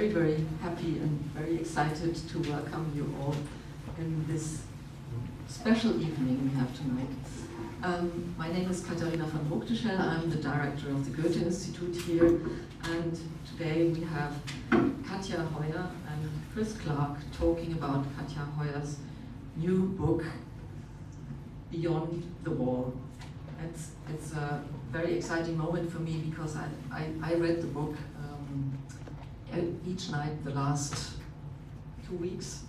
very, very happy and very excited to welcome you all in this special evening we have tonight. My name is Katja van Rookteschel. I'm the director of the Goethe-Institut here, and today we have Katya Hoya and Chris Clark talking about Katya Hoya's new book, Beyond the Wall. It's a very exciting moment for me because I read the book each night the last 2 weeks,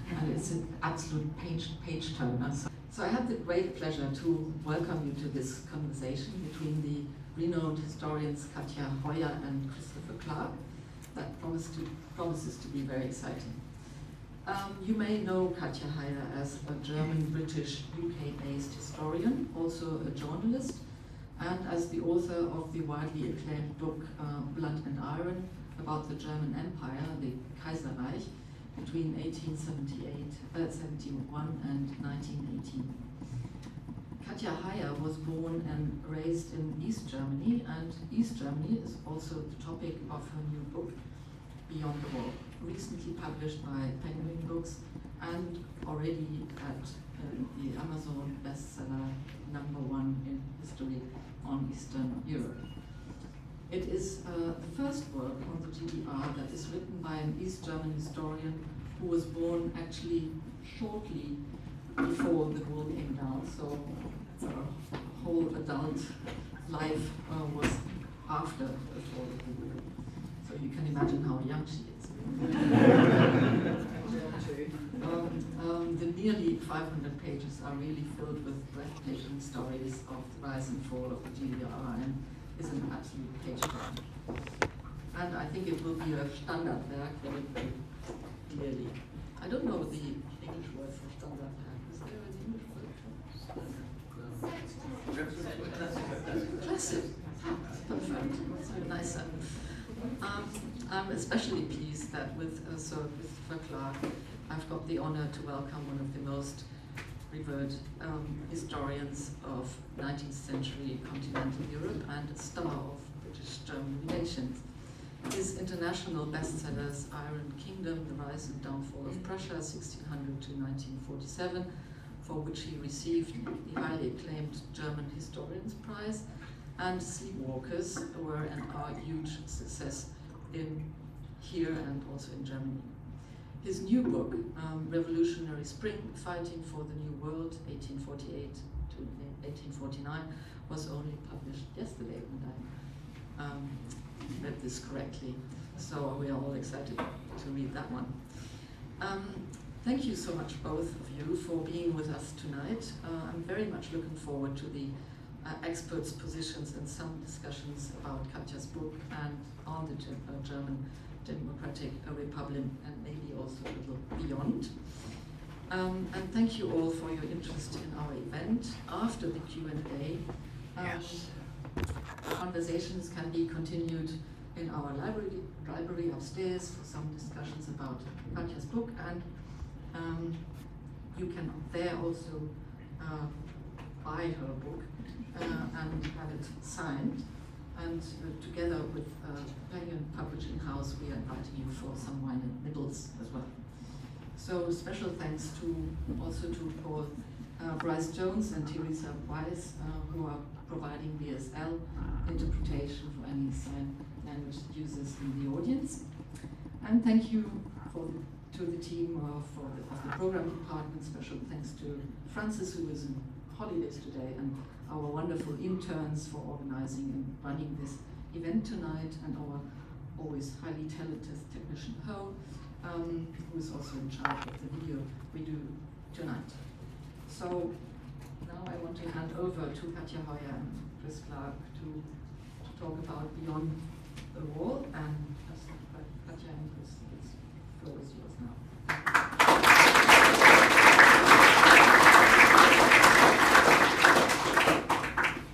and it's an absolute page turner. So I have the great pleasure to welcome you to this conversation between the renowned historians Katya Hoya and Christopher Clark that promises to be very exciting. You may know Katya Hoya as a German-British UK-based historian, also a journalist, and as the author of the widely acclaimed book Blood and Iron about the German Empire, the Kaiserreich, between 1871 and 1918. Katya Hoya was born and raised in East Germany, and East Germany is also the topic of her new book, Beyond the Wall, recently published by Penguin Books and already at the Amazon bestseller #1 in history on Eastern Europe. It is the first work on the GDR that is written by an East German historian who was born actually shortly before the wall came down, so her whole adult life was after the fall of the wall. So you can imagine how young she is. The nearly 500 pages are really filled with breathtaking stories of the rise and fall of the GDR, and is an absolute page turner. And I think it will be a Standardwerk very, very clearly. I don't know the English word for Standardwerk. Is there an English word? Classic. Perfect. So nicer. I'm especially pleased that with Sir Christopher Clark, I've got the honor to welcome one of the most revered historians of 19th century continental Europe and a star of British-German relations. His international bestsellers, Iron Kingdom, The Rise and Downfall of Prussia, 1600 to 1947, for which he received the highly acclaimed German Historians Prize, and Sleepwalkers were and are a huge success here and also in Germany. His new book, Revolutionary Spring, Fighting for the New World, 1848 to 1849, was only published yesterday, and I read this correctly. So we are all excited to read that one. Thank you so much, both of you, for being with us tonight. I'm very much looking forward to the experts' positions and some discussions about Katja's book and on the German Democratic Republic, and maybe also a little beyond. And thank you all for your interest in our event. After the Q&A, conversations can be continued in our library upstairs for some discussions about Katja's book, and you can there also buy her book and have it signed. And together with Penguin Publishing House, we are inviting you for some wine and nibbles as well. So special thanks also to Paul Bryce Jones and Teresa Weiss, who are providing BSL interpretation for any sign language users in the audience. And thank you to the team of the program department. Special thanks to Francis, who is in holidays today, and our wonderful interns for organizing and running this event tonight, and our always highly talented technician Ho, who is also in charge of the video we do tonight. So now I want to hand over to Katya Hoya and Chris Clark to talk about Beyond the Wall, and Katya and Chris, the floor is yours now.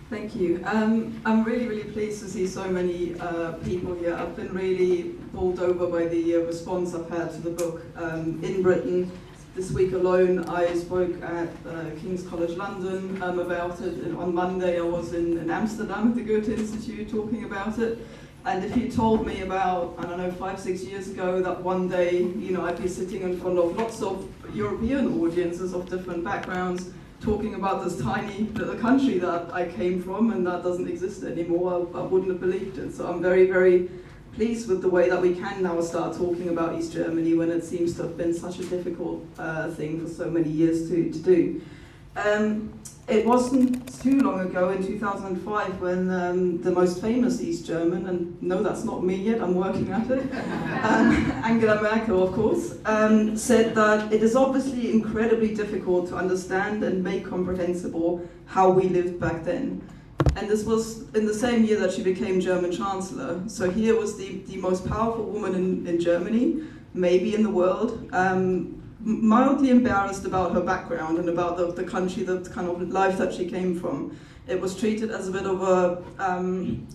Thank you. I'm really, really pleased to see so many people here. I've been really bowled over by the response I've had to the book. In Britain, this week alone, I spoke at King's College London about it. And on Monday, I was in Amsterdam at the Goethe-Institut talking about it. And if you told me about, I don't know, 5-6 years ago that one day, I'd be sitting in front of lots of European audiences of different backgrounds, talking about this tiny little country that I came from and that doesn't exist anymore, I wouldn't have believed it. So I'm very, very pleased with the way that we can now start talking about East Germany when it seems to have been such a difficult thing for so many years to do. It wasn't too long ago, in 2005, when the most famous East German, and no, that's not me yet, I'm working at it, Angela Merkel, of course, said that it is obviously incredibly difficult to understand and make comprehensible how we lived back then. And this was in the same year that she became German Chancellor. So here was the most powerful woman in Germany, maybe in the world, mildly embarrassed about her background and about the country, the kind of life that she came from. It was treated as a bit of a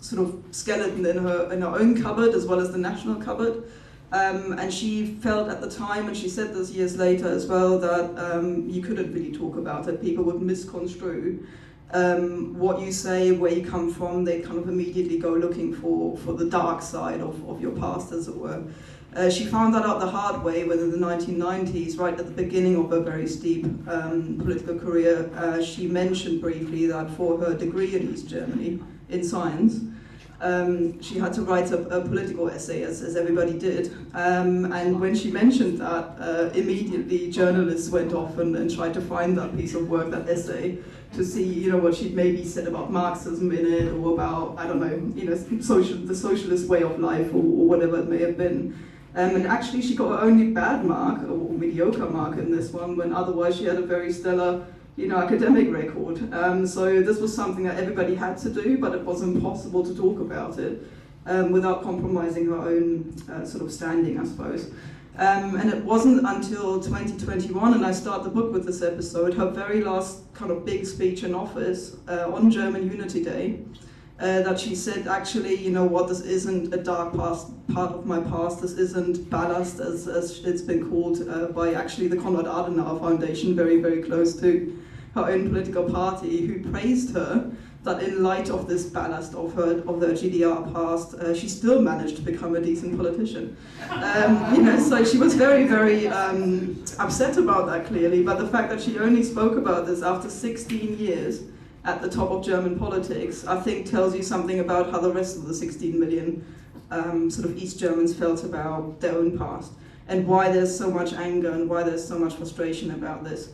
sort of skeleton in her own cupboard as well as the national cupboard. And she felt at the time, and she said this years later as well, that you couldn't really talk about it. People would misconstrue what you say, where you come from. They kind of immediately go looking for the dark side of your past, as it were. She found that out the hard way when in the 1990s, right at the beginning of her very steep political career, she mentioned briefly that for her degree in East Germany, in science, she had to write a political essay, as everybody did. And when she mentioned that, immediately journalists went off and tried to find that piece of work, that essay, to see, what she'd maybe said about Marxism in it, or about, I don't know, the socialist way of life, or whatever it may have been. And actually she got her only bad mark, or mediocre mark in this one, when otherwise she had a very stellar, academic record. So this was something that everybody had to do, but it was impossible to talk about it without compromising her own sort of standing, I suppose. And it wasn't until 2021, and I start the book with this episode, her very last kind of big speech in office on German Unity Day, that she said, actually, this isn't a dark part of my past, this isn't ballast, as it's been called by actually the Konrad Adenauer Foundation, very, very close to her own political party, who praised her that in light of this ballast of her GDR past, she still managed to become a decent politician. So she was very, very upset about that, clearly, but the fact that she only spoke about this after 16 years at the top of German politics, I think tells you something about how the rest of the 16 million sort of East Germans felt about their own past, and why there's so much anger and why there's so much frustration about this.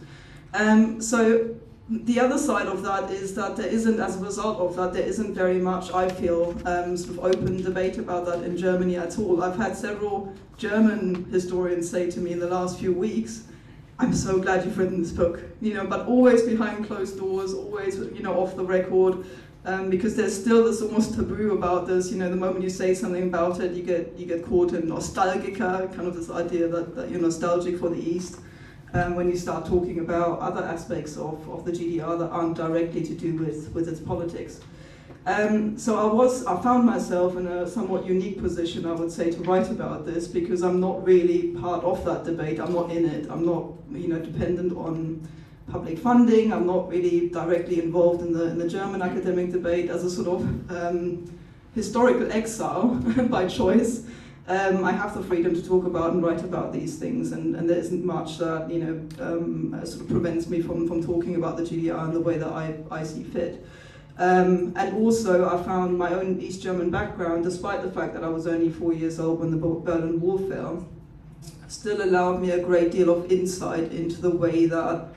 So the other side of that is that there isn't, as a result of that, there isn't very much, I feel, sort of open debate about that in Germany at all. I've had several German historians say to me in the last few weeks, I'm so glad you've written this book, but always behind closed doors, always, off the record, because there's still this almost taboo about this. The moment you say something about it, you get caught in nostalgica, kind of this idea that you're nostalgic for the East. When you start talking about other aspects of the GDR that aren't directly to do with its politics. So I found myself in a somewhat unique position, I would say, to write about this, because I'm not really part of that debate. I'm not in it. I'm not, dependent on public funding. I'm not really directly involved in the German academic debate as a sort of historical exile by choice. I have the freedom to talk about and write about these things, and there isn't much that sort of prevents me from talking about the GDR in the way that I see fit. And also I found my own East German background, despite the fact that I was only 4 years old when the Berlin Wall fell, still allowed me a great deal of insight into the way that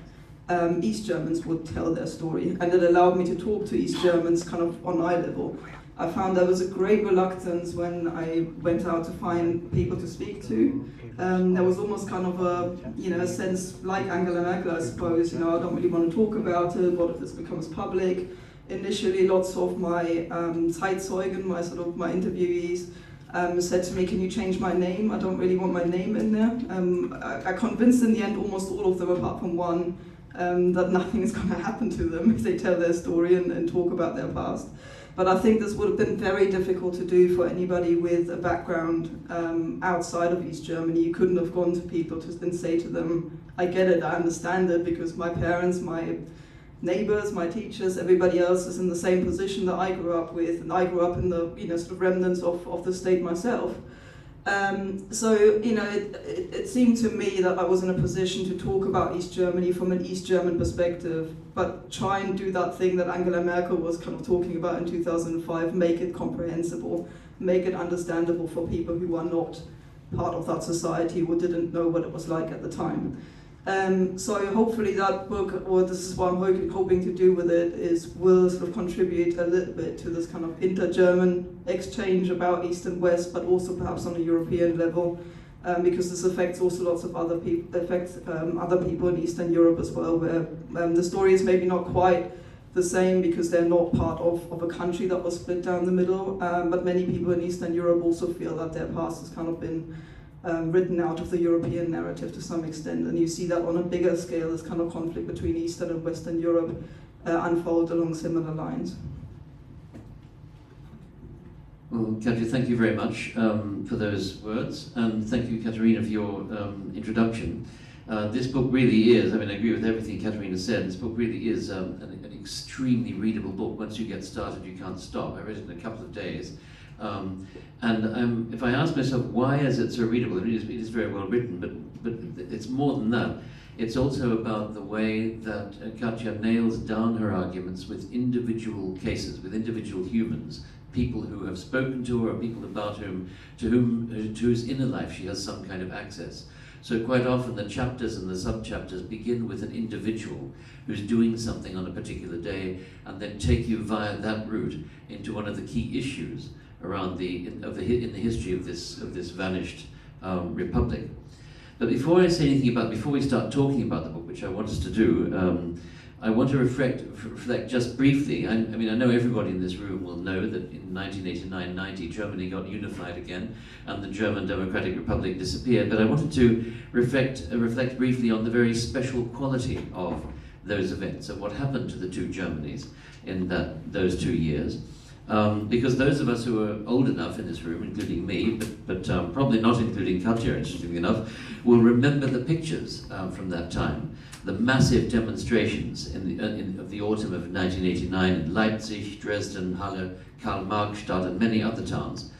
East Germans would tell their story, and it allowed me to talk to East Germans kind of on eye level. I found there was a great reluctance when I went out to find people to speak to. There was almost kind of a sense, like Angela Merkel, I suppose, I don't really want to talk about it, what if this becomes public? Initially, lots of my Zeitzeugen, my interviewees, said to me, can you change my name? I don't really want my name in there. I convinced in the end almost all of them, apart from one, that nothing is going to happen to them if they tell their story and talk about their past. But I think this would have been very difficult to do for anybody with a background outside of East Germany. You couldn't have gone to people and say to them, I get it, I understand it, because my parents, my neighbors, my teachers, everybody else is in the same position that I grew up with, and I grew up in the sort of remnants of the state myself. So it seemed to me that I was in a position to talk about East Germany from an East German perspective, but try and do that thing that Angela Merkel was kind of talking about in 2005, make it comprehensible, make it understandable for people who are not part of that society, who didn't know what it was like at the time. So hopefully that book, or this is what I'm hoping to do with it, will sort of contribute a little bit to this kind of inter-German exchange about East and West, but also perhaps on a European level, because this affects also lots of other people, other people in Eastern Europe as well, where the story is maybe not quite the same because they're not part of a country that was split down the middle, but many people in Eastern Europe also feel that their past has kind of been written out of the European narrative to some extent, and you see that on a bigger scale, this kind of conflict between Eastern and Western Europe unfold along similar lines. Well, Katja, thank you very much for those words, and thank you, Katerina, for your introduction. This book really is, I mean, I agree with everything Katerina said, this book really is an extremely readable book. Once you get started, you can't stop. I read it in a couple of days. If I ask myself, why is it so readable? I mean, it is very well written, but it's more than that. It's also about the way that Katja nails down her arguments with individual cases, with individual humans, people who have spoken to her, or people about to whose inner life she has some kind of access. So quite often the chapters and the sub-chapters begin with an individual who's doing something on a particular day, and then take you via that route into one of the key issues around in the history of this vanished republic. But before we start talking about the book, which I want us to do, I want to reflect just briefly. I mean, I know everybody in this room will know that in 1989-90, Germany got unified again, and the German Democratic Republic disappeared. But I wanted to reflect briefly on the very special quality of those events, of what happened to the two Germanys in those 2 years. Because those of us who are old enough in this room, including me, but probably not including Katja, interestingly enough, will remember the pictures from that time. The massive demonstrations of the autumn of 1989 in Leipzig, Dresden, Halle, Karl-Marx-Stadt, and many other towns.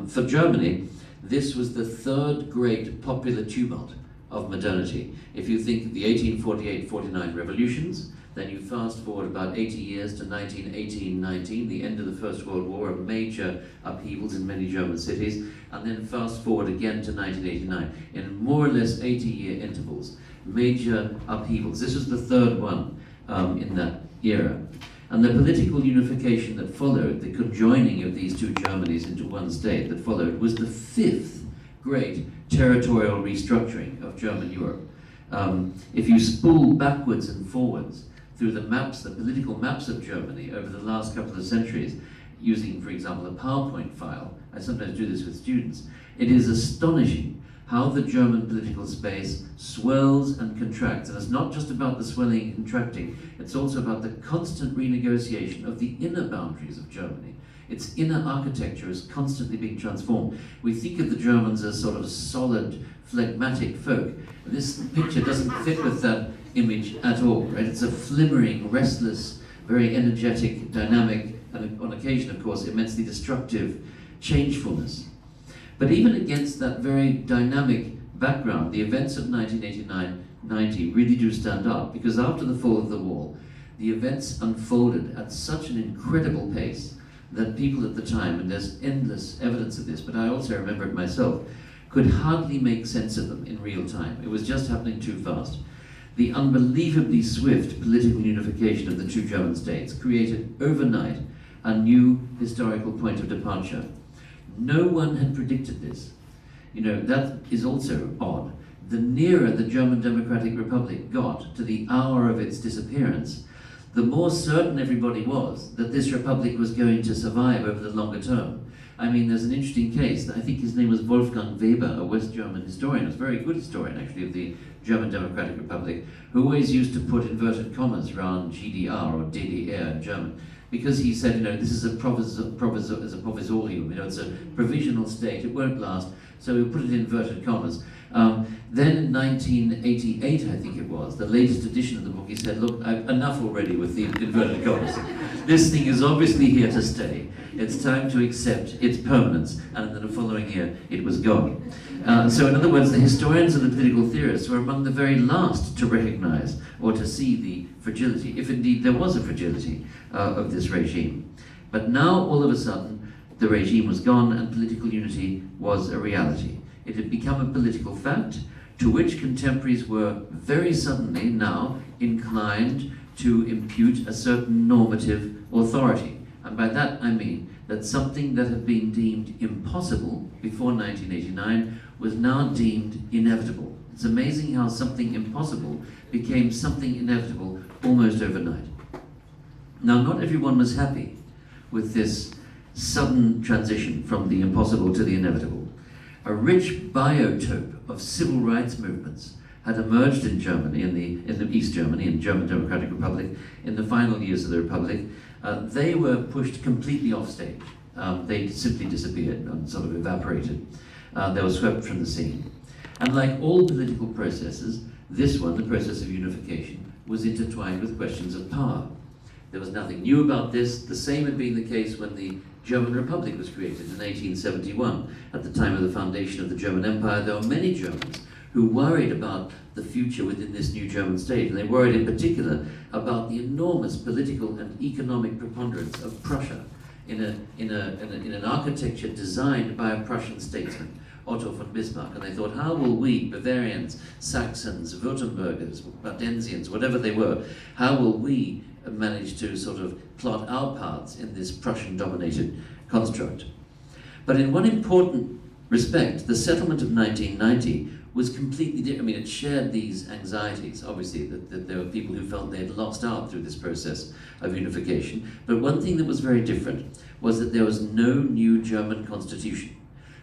For Germany, this was the third great popular tumult of modernity. If you think of the 1848-49 revolutions, then you fast forward about 80 years to 1918-19, the end of the First World War, major upheavals in many German cities, and then fast forward again to 1989. In more or less 80-year intervals, major upheavals. This was the third one in that era. And the political unification that followed, the conjoining of these two Germanys into one state that followed, was the fifth great territorial restructuring of German Europe. If you spool backwards and forwards through the political maps of Germany over the last couple of centuries, using, for example, a PowerPoint file, I sometimes do this with students, it is astonishing how the German political space swells and contracts. And it's not just about the swelling and contracting, it's also about the constant renegotiation of the inner boundaries of Germany. Its inner architecture is constantly being transformed. We think of the Germans as sort of solid, phlegmatic folk. This picture doesn't fit with that image at all, right? It's a flimmering, restless, very energetic, dynamic, and on occasion, of course, immensely destructive changefulness. But even against that very dynamic background, the events of 1989-90 really do stand out, because after the fall of the wall, the events unfolded at such an incredible pace that people at the time, and there's endless evidence of this, but I also remember it myself, could hardly make sense of them in real time. It was just happening too fast. The unbelievably swift political unification of the two German states created overnight a new historical point of departure. No one had predicted this. You know, that is also odd. The nearer the German Democratic Republic got to the hour of its disappearance, the more certain everybody was that this republic was going to survive over the longer term. I mean, there's an interesting case. I think his name was Wolfgang Weber, a West German historian, a very good historian actually of the German Democratic Republic, who always used to put inverted commas around GDR or DDR in German, because he said, you know, this is a provisorium, you know, it's a provisional state, it won't last, So we put it in inverted commas. Then in 1988, I think it was, the latest edition of the book, he said, look, enough already with the inverted commas. This thing is obviously here to stay. It's time to accept its permanence. And in the following year, it was gone. So in other words, the historians and the political theorists were among the very last to recognize or to see the fragility, if indeed there was a fragility, of this regime. But now, all of a sudden, the regime was gone and political unity was a reality. It had become a political fact to which contemporaries were very suddenly now inclined to impute a certain normative authority. And by that I mean that something that had been deemed impossible before 1989 was now deemed inevitable. It's amazing how something impossible became something inevitable almost overnight. Now, not everyone was happy with this sudden transition from the impossible to the inevitable. A rich biotope of civil rights movements had emerged in Germany, in the East Germany, in German Democratic Republic, in the final years of the Republic. They were pushed completely off stage. They simply disappeared and sort of evaporated. They were swept from the scene. And like all political processes, this one, the process of unification, was intertwined with questions of power. There was nothing new about this. The same had been the case when the German Republic was created in 1871. At the time of the foundation of the German Empire, there were many Germans who worried about the future within this new German state, and they worried in particular about the enormous political and economic preponderance of Prussia in an architecture designed by a Prussian statesman, Otto von Bismarck. And they thought, how will we, Bavarians, Saxons, Württembergers, Badensians, whatever they were, how will we manage to sort of plot our paths in this Prussian-dominated construct? But in one important respect, the settlement of 1990 was completely different. I mean, it shared these anxieties, obviously, that there were people who felt they had lost out through this process of unification. But one thing that was very different was that there was no new German constitution.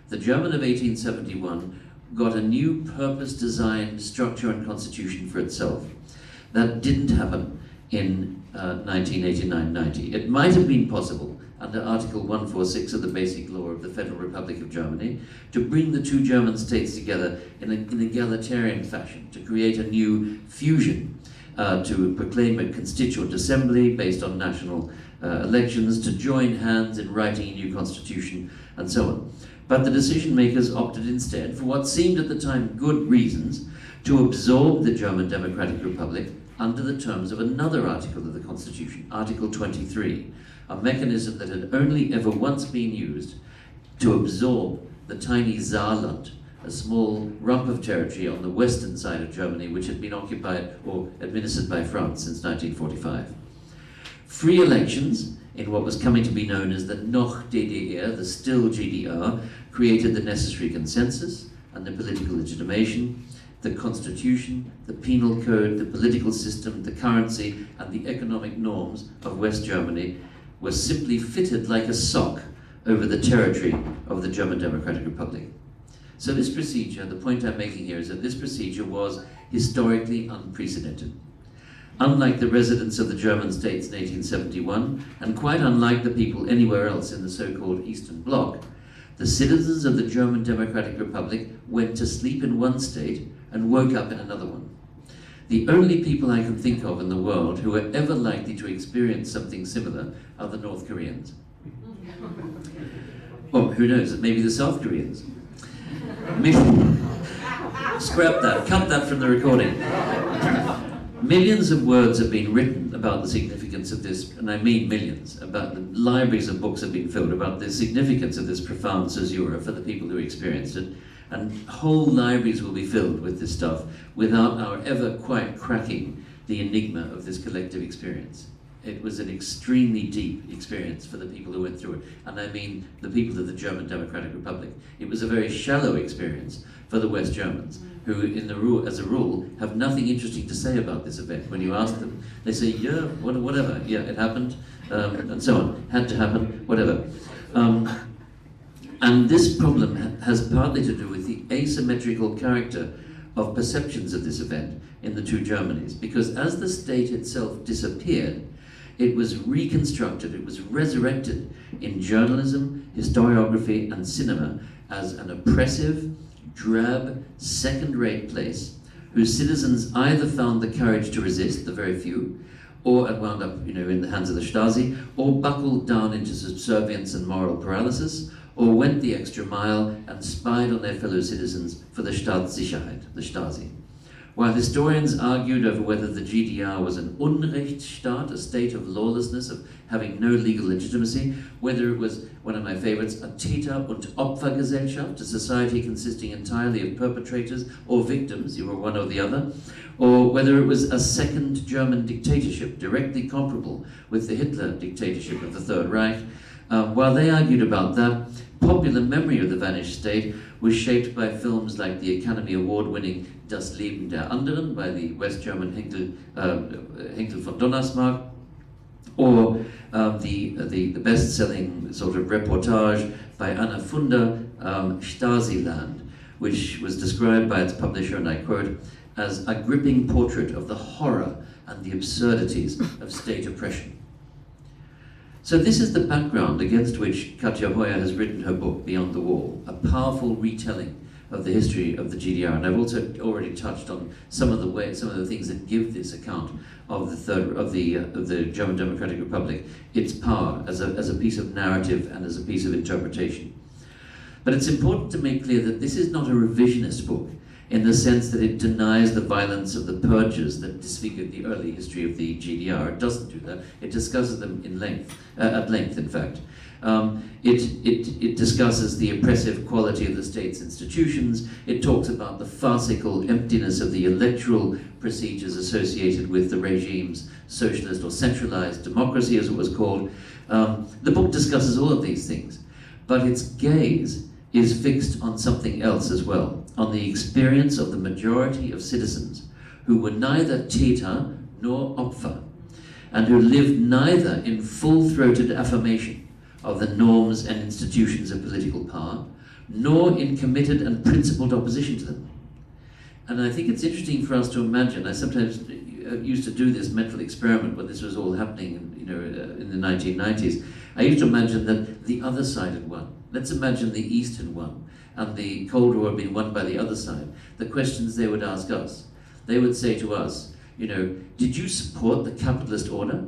The German of 1871 got a new purpose-designed structure and constitution for itself. That didn't happen in 1989-90. It might have been possible under Article 146 of the Basic Law of the Federal Republic of Germany to bring the two German states together in an egalitarian fashion, to create a new fusion, to proclaim a constituent assembly based on national elections, to join hands in writing a new constitution, and so on. But the decision makers opted instead, for what seemed at the time good reasons, to absorb the German Democratic Republic under the terms of another article of the Constitution, Article 23, a mechanism that had only ever once been used to absorb the tiny Saarland, a small rump of territory on the western side of Germany, which had been occupied or administered by France since 1945. Free elections in what was coming to be known as the Noch DDR, the still GDR, created the necessary consensus and the political legitimation. The constitution, the penal code, the political system, the currency, and the economic norms of West Germany were simply fitted like a sock over the territory of the German Democratic Republic. So this procedure, the point I'm making here is that this procedure was historically unprecedented. Unlike the residents of the German states in 1871, and quite unlike the people anywhere else in the so-called Eastern Bloc, the citizens of the German Democratic Republic went to sleep in one state and woke up in another one. The only people I can think of in the world who are ever likely to experience something similar are the North Koreans. Well, who knows, maybe the South Koreans. Scrap that, cut that from the recording. Millions of words have been written about the significance of this, and I mean millions, about the libraries of books have been filled about the significance of this profound caesura for the people who experienced it, and whole libraries will be filled with this stuff without our ever quite cracking the enigma of this collective experience. It was an extremely deep experience for the people who went through it, and I mean the people of the German Democratic Republic. It was a very shallow experience for the West Germans, who, as a rule, have nothing interesting to say about this event. When you ask them, they say, yeah, whatever, yeah, it happened, and so on, had to happen, whatever. And this problem has partly to do with the asymmetrical character of perceptions of this event in the two Germanys, because as the state itself disappeared, it was reconstructed, it was resurrected in journalism, historiography, and cinema as an oppressive, drab, second-rate place whose citizens either found the courage to resist, the very few, or had wound up, in the hands of the Stasi, or buckled down into subservience and moral paralysis, or went the extra mile and spied on their fellow citizens for the Staatssicherheit, the Stasi. While historians argued over whether the GDR was an Unrechtsstaat, a state of lawlessness, of having no legal legitimacy, whether it was, one of my favorites, a Täter- und Opfergesellschaft, a society consisting entirely of perpetrators or victims, you were one or the other, or whether it was a second German dictatorship, directly comparable with the Hitler dictatorship of the Third Reich. While they argued about that, popular memory of the vanished state was shaped by films like the Academy Award-winning Das Leben der Anderen by the West German Henkel von Donnersmarck, or the best-selling sort of reportage by Anna Funder, Stasi-Land, which was described by its publisher, and I quote, as a gripping portrait of the horror and the absurdities of state oppression. So this is the background against which Katya Hoya has written her book, Beyond the Wall, a powerful retelling of the history of the GDR. And I've also already touched on some of the things that give this account of the German Democratic Republic its power as a piece of narrative and as a piece of interpretation. But it's important to make clear that this is not a revisionist book, in the sense that it denies the violence of the purges that disfigured the early history of the GDR. It doesn't do that. It discusses them at length, in fact. It discusses the oppressive quality of the state's institutions. It talks about the farcical emptiness of the electoral procedures associated with the regime's socialist or centralized democracy, as it was called. The book discusses all of these things, but its gaze is fixed on something else as well, on the experience of the majority of citizens who were neither Täter nor Opfer, and who lived neither in full-throated affirmation of the norms and institutions of political power, nor in committed and principled opposition to them. And I think it's interesting for us to imagine, I sometimes used to do this mental experiment when this was all happening, in the 1990s. I used to imagine that the other side had won. Let's imagine the East had won, and the Cold War had been won by the other side. The questions they would ask us, they would say to us, did you support the capitalist order?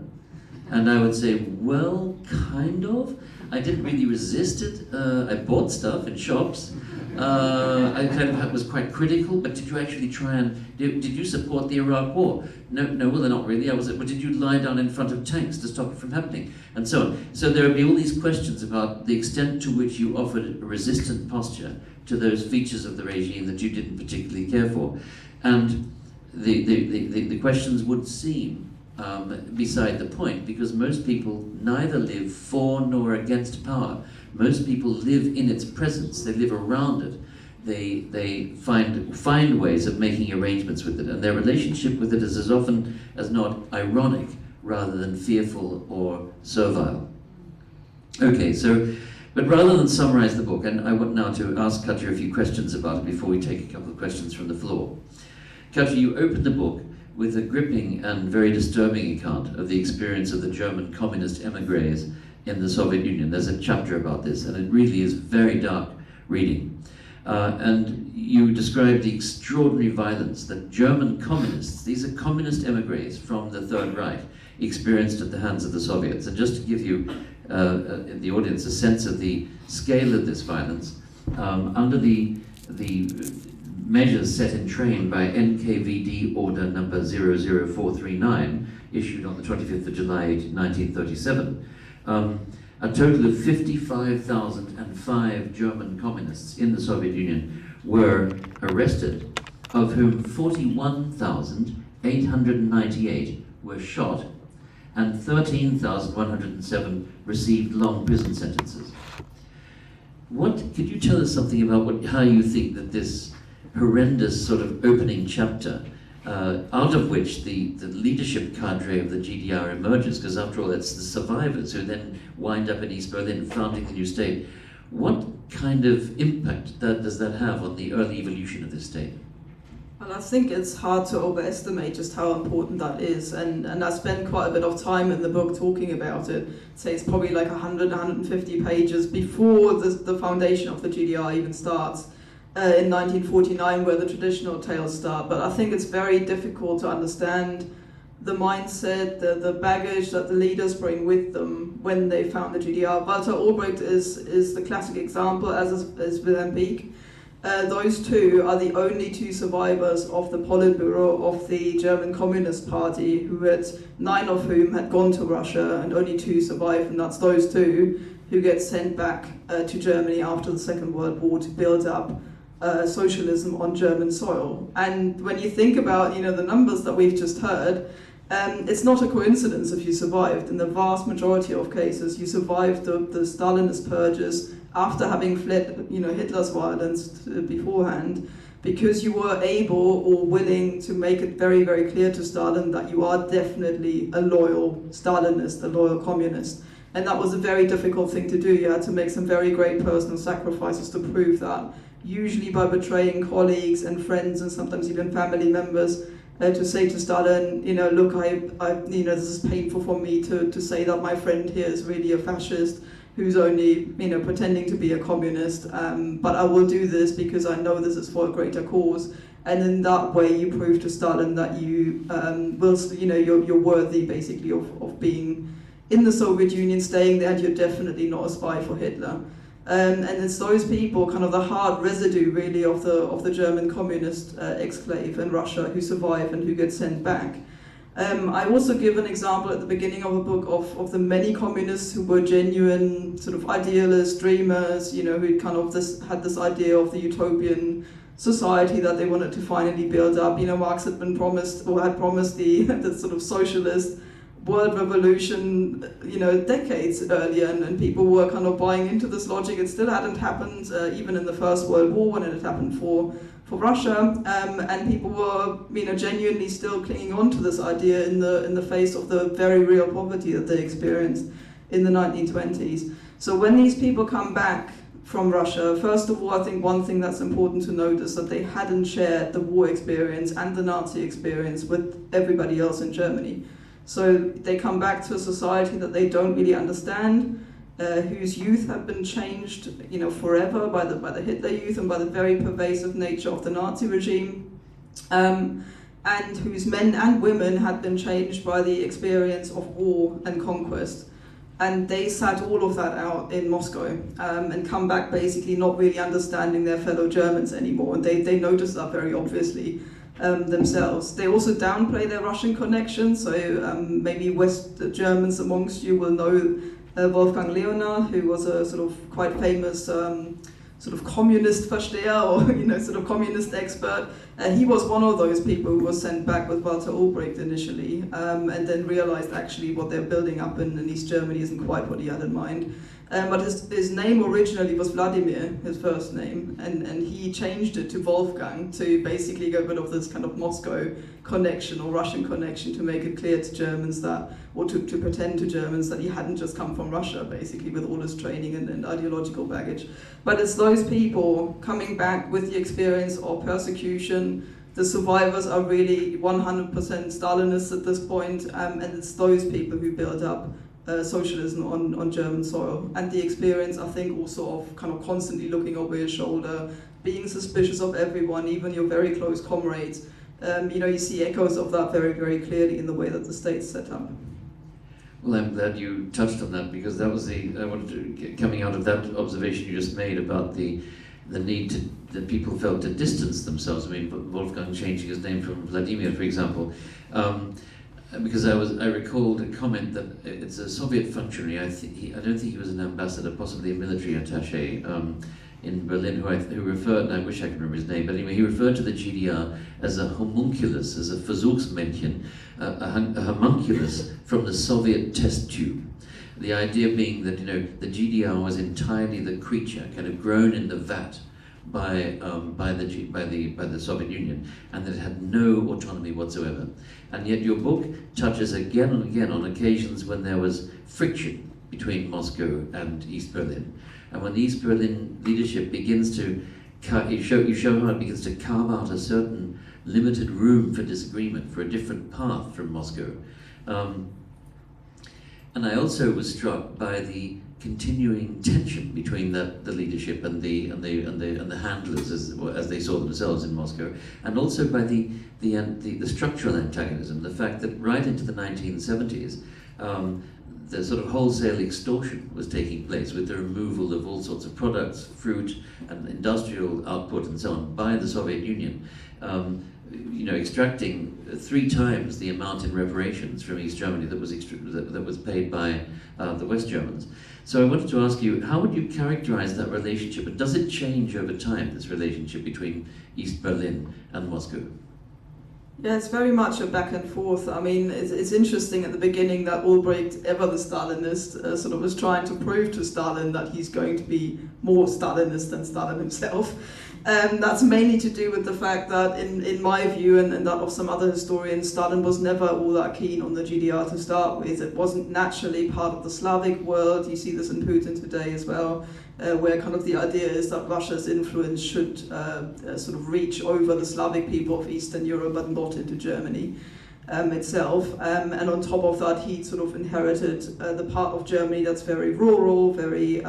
And I would say, well, kind of. I didn't really resist it. I bought stuff in shops. I kind of was quite critical, but did you actually try and, did you support the Iraq War? No, well, not really. But did you lie down in front of tanks to stop it from happening? And so on. So there would be all these questions about the extent to which you offered a resistant posture to those features of the regime that you didn't particularly care for. And the questions would seem beside the point, because most people neither live for nor against power. Most people live in its presence. They live around it. They find ways of making arrangements with it, and their relationship with it is as often as not ironic rather than fearful or servile. Okay, but rather than summarize the book, and I want now to ask Katja a few questions about it before we take a couple of questions from the floor. Katja, you opened the book with a gripping and very disturbing account of the experience of the German communist émigrés in the Soviet Union. There's a chapter about this, and it really is very dark reading. And you describe the extraordinary violence that German communists, these are communist émigrés from the Third Reich, experienced at the hands of the Soviets. And just to give you, the audience, a sense of the scale of this violence, under the measures set in train by NKVD Order number 00439, issued on the 25th of July 1937, a total of 55,005 German communists in the Soviet Union were arrested, of whom 41,898 were shot, and 13,107 received long prison sentences. Could you tell us something about how you think that this horrendous sort of opening chapter, out of which the leadership cadre of the GDR emerges, because after all it's the survivors who then wind up in East Berlin founding the new state. What kind of impact does that have on the early evolution of this state? Well, I think it's hard to overestimate just how important that is, and I spend quite a bit of time in the book talking about it. Say it's probably like 100, 150 pages before the foundation of the GDR even starts in 1949, where the traditional tales start. But I think it's very difficult to understand the mindset, the baggage that the leaders bring with them when they found the GDR. Walter Ulbricht is the classic example, as is Wilhelm Pieck. Those two are the only two survivors of the Politburo of the German Communist Party, who had 9 of whom had gone to Russia, and only 2 survived, and that's those 2 who get sent back to Germany after the Second World War to build up socialism on German soil. And when you think about, the numbers that we've just heard, it's not a coincidence if you survived. In the vast majority of cases, you survived the Stalinist purges after having fled, Hitler's violence beforehand, because you were able or willing to make it very, very clear to Stalin that you are definitely a loyal Stalinist, a loyal communist. And that was a very difficult thing to do. You had to make some very great personal sacrifices to prove that, usually by betraying colleagues and friends and sometimes even family members, to say to Stalin, look, this is painful for me to say that my friend here is really a fascist who's only, pretending to be a communist, but I will do this because I know this is for a greater cause. And in that way, you prove to Stalin that you you're worthy, basically, of being in the Soviet Union, staying there, and you're definitely not a spy for Hitler. And it's those people, kind of the hard residue, really, of the German communist exclave in Russia, who survive and who get sent back. I also give an example at the beginning of the book of the many communists who were genuine sort of idealists, dreamers, who kind of had this idea of the utopian society that they wanted to finally build up. Marx had promised the sort of socialist world revolution, decades earlier, and people were kind of buying into this logic. It still hadn't happened, even in the First World War, when it had happened for Russia, and people were, genuinely still clinging on to this idea in the face of the very real poverty that they experienced in the 1920s. So when these people come back from Russia, first of all, I think one thing that's important to note is that they hadn't shared the war experience and the Nazi experience with everybody else in Germany. So they come back to a society that they don't really understand, whose youth have been changed, forever by the Hitler youth and by the very pervasive nature of the Nazi regime, and whose men and women had been changed by the experience of war and conquest. And they sat all of that out in Moscow, and come back basically not really understanding their fellow Germans anymore. And they noticed that very obviously themselves. They also downplay their Russian connection, so maybe West Germans amongst you will know Wolfgang Leonhard, who was a sort of quite famous sort of communist Versteher, or sort of communist expert. He was one of those people who was sent back with Walter Ulbricht initially, and then realized actually what they're building up in East Germany isn't quite what he had in mind. But his name originally was Vladimir, his first name, and he changed it to Wolfgang to basically get rid of this kind of Moscow connection or Russian connection, to make it clear to Germans that, or to pretend to Germans that he hadn't just come from Russia, basically, with all his training and ideological baggage. But it's those people coming back with the experience of persecution. The survivors are really 100% Stalinists at this point, and it's those people who build up socialism on German soil. And the experience, I think, also of kind of constantly looking over your shoulder, being suspicious of everyone, even your very close comrades. You see echoes of that very, very clearly in the way that the state's set up. Well, I'm glad you touched on that, because that was coming out of that observation you just made about the need that people felt to distance themselves. I mean, Wolfgang changing his name from Vladimir, for example. Because I recalled a comment that it's a Soviet functionary. I don't think he was an ambassador, possibly a military attaché in Berlin, who referred, and I wish I could remember his name, but anyway, he referred to the GDR as a homunculus, as a Versuchsmännchen, a homunculus from the Soviet test tube. The idea being that the GDR was entirely the creature, kind of grown in the vat by the Soviet Union, and that it had no autonomy whatsoever. And yet your book touches again and again on occasions when there was friction between Moscow and East Berlin. And when the East Berlin leadership begins to you show how it begins to carve out a certain limited room for disagreement, for a different path from Moscow. And I also was struck by the continuing tension between the leadership and the handlers as they saw themselves in Moscow, and also by the structural antagonism, the fact that right into the 1970s, the sort of wholesale extortion was taking place with the removal of all sorts of products, fruit and industrial output and so on, by the Soviet Union. Extracting 3 times the amount in reparations from East Germany that was paid by the West Germans. So I wanted to ask you, how would you characterize that relationship, and does it change over time, this relationship between East Berlin and Moscow? Yeah, it's very much a back and forth. I mean, it's interesting at the beginning that Ulbricht, ever the Stalinist, sort of was trying to prove to Stalin that he's going to be more Stalinist than Stalin himself. That's mainly to do with the fact that, in my view, and that of some other historians, Stalin was never all that keen on the GDR to start with. It wasn't naturally part of the Slavic world. You see this in Putin today as well, where kind of the idea is that Russia's influence should sort of reach over the Slavic people of Eastern Europe, but not into Germany itself. And on top of that, he sort of inherited the part of Germany that's very rural, very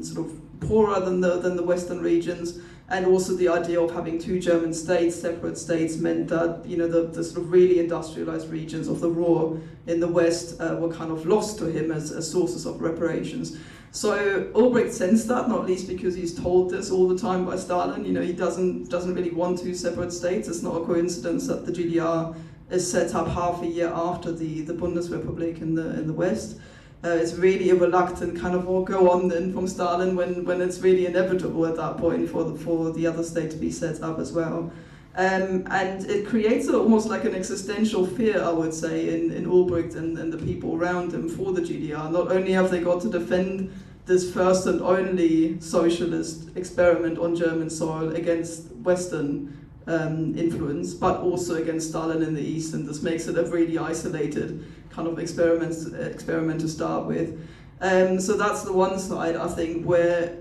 sort of poorer than the Western regions. And also the idea of having 2 German states, separate states, meant that the sort of really industrialized regions of the Ruhr in the West were kind of lost to him as sources of reparations. So Ulbricht sensed that, not least because he's told this all the time by Stalin. He doesn't really want 2 separate states. It's not a coincidence that the GDR is set up half a year after the Bundesrepublik in the West. It's really a reluctant kind of, go on then from Stalin when it's really inevitable at that point for the other state to be set up as well. And it creates almost like an existential fear, I would say, in Ulbricht and the people around him for the GDR. Not only have they got to defend this first and only socialist experiment on German soil against Western influence, but also against Stalin in the East, and this makes it a really isolated kind of experiment to start with. So that's the one side, I think, where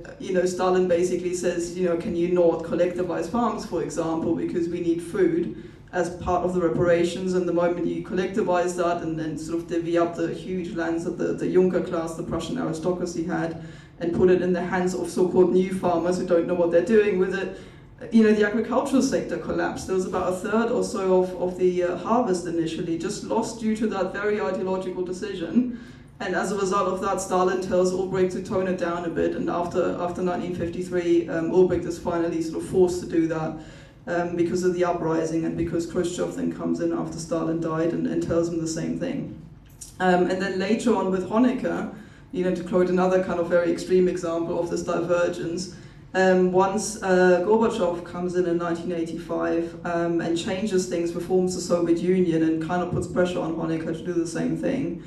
Stalin basically says, can you not collectivize farms, for example, because we need food as part of the reparations, and the moment you collectivize that and then sort of divvy up the huge lands that the Junker class, the Prussian aristocracy had, and put it in the hands of so-called new farmers who don't know what they're doing with it, the agricultural sector collapsed. There was about 1/3 or so of the harvest initially just lost due to that very ideological decision. And as a result of that, Stalin tells Ulbricht to tone it down a bit. And after 1953, Ulbricht is finally sort of forced to do that because of the uprising and because Khrushchev then comes in after Stalin died and tells him the same thing. And then later on with Honecker, to quote another kind of very extreme example of this divergence, once Gorbachev comes in 1985 and changes things, reforms the Soviet Union and kind of puts pressure on Honecker to do the same thing,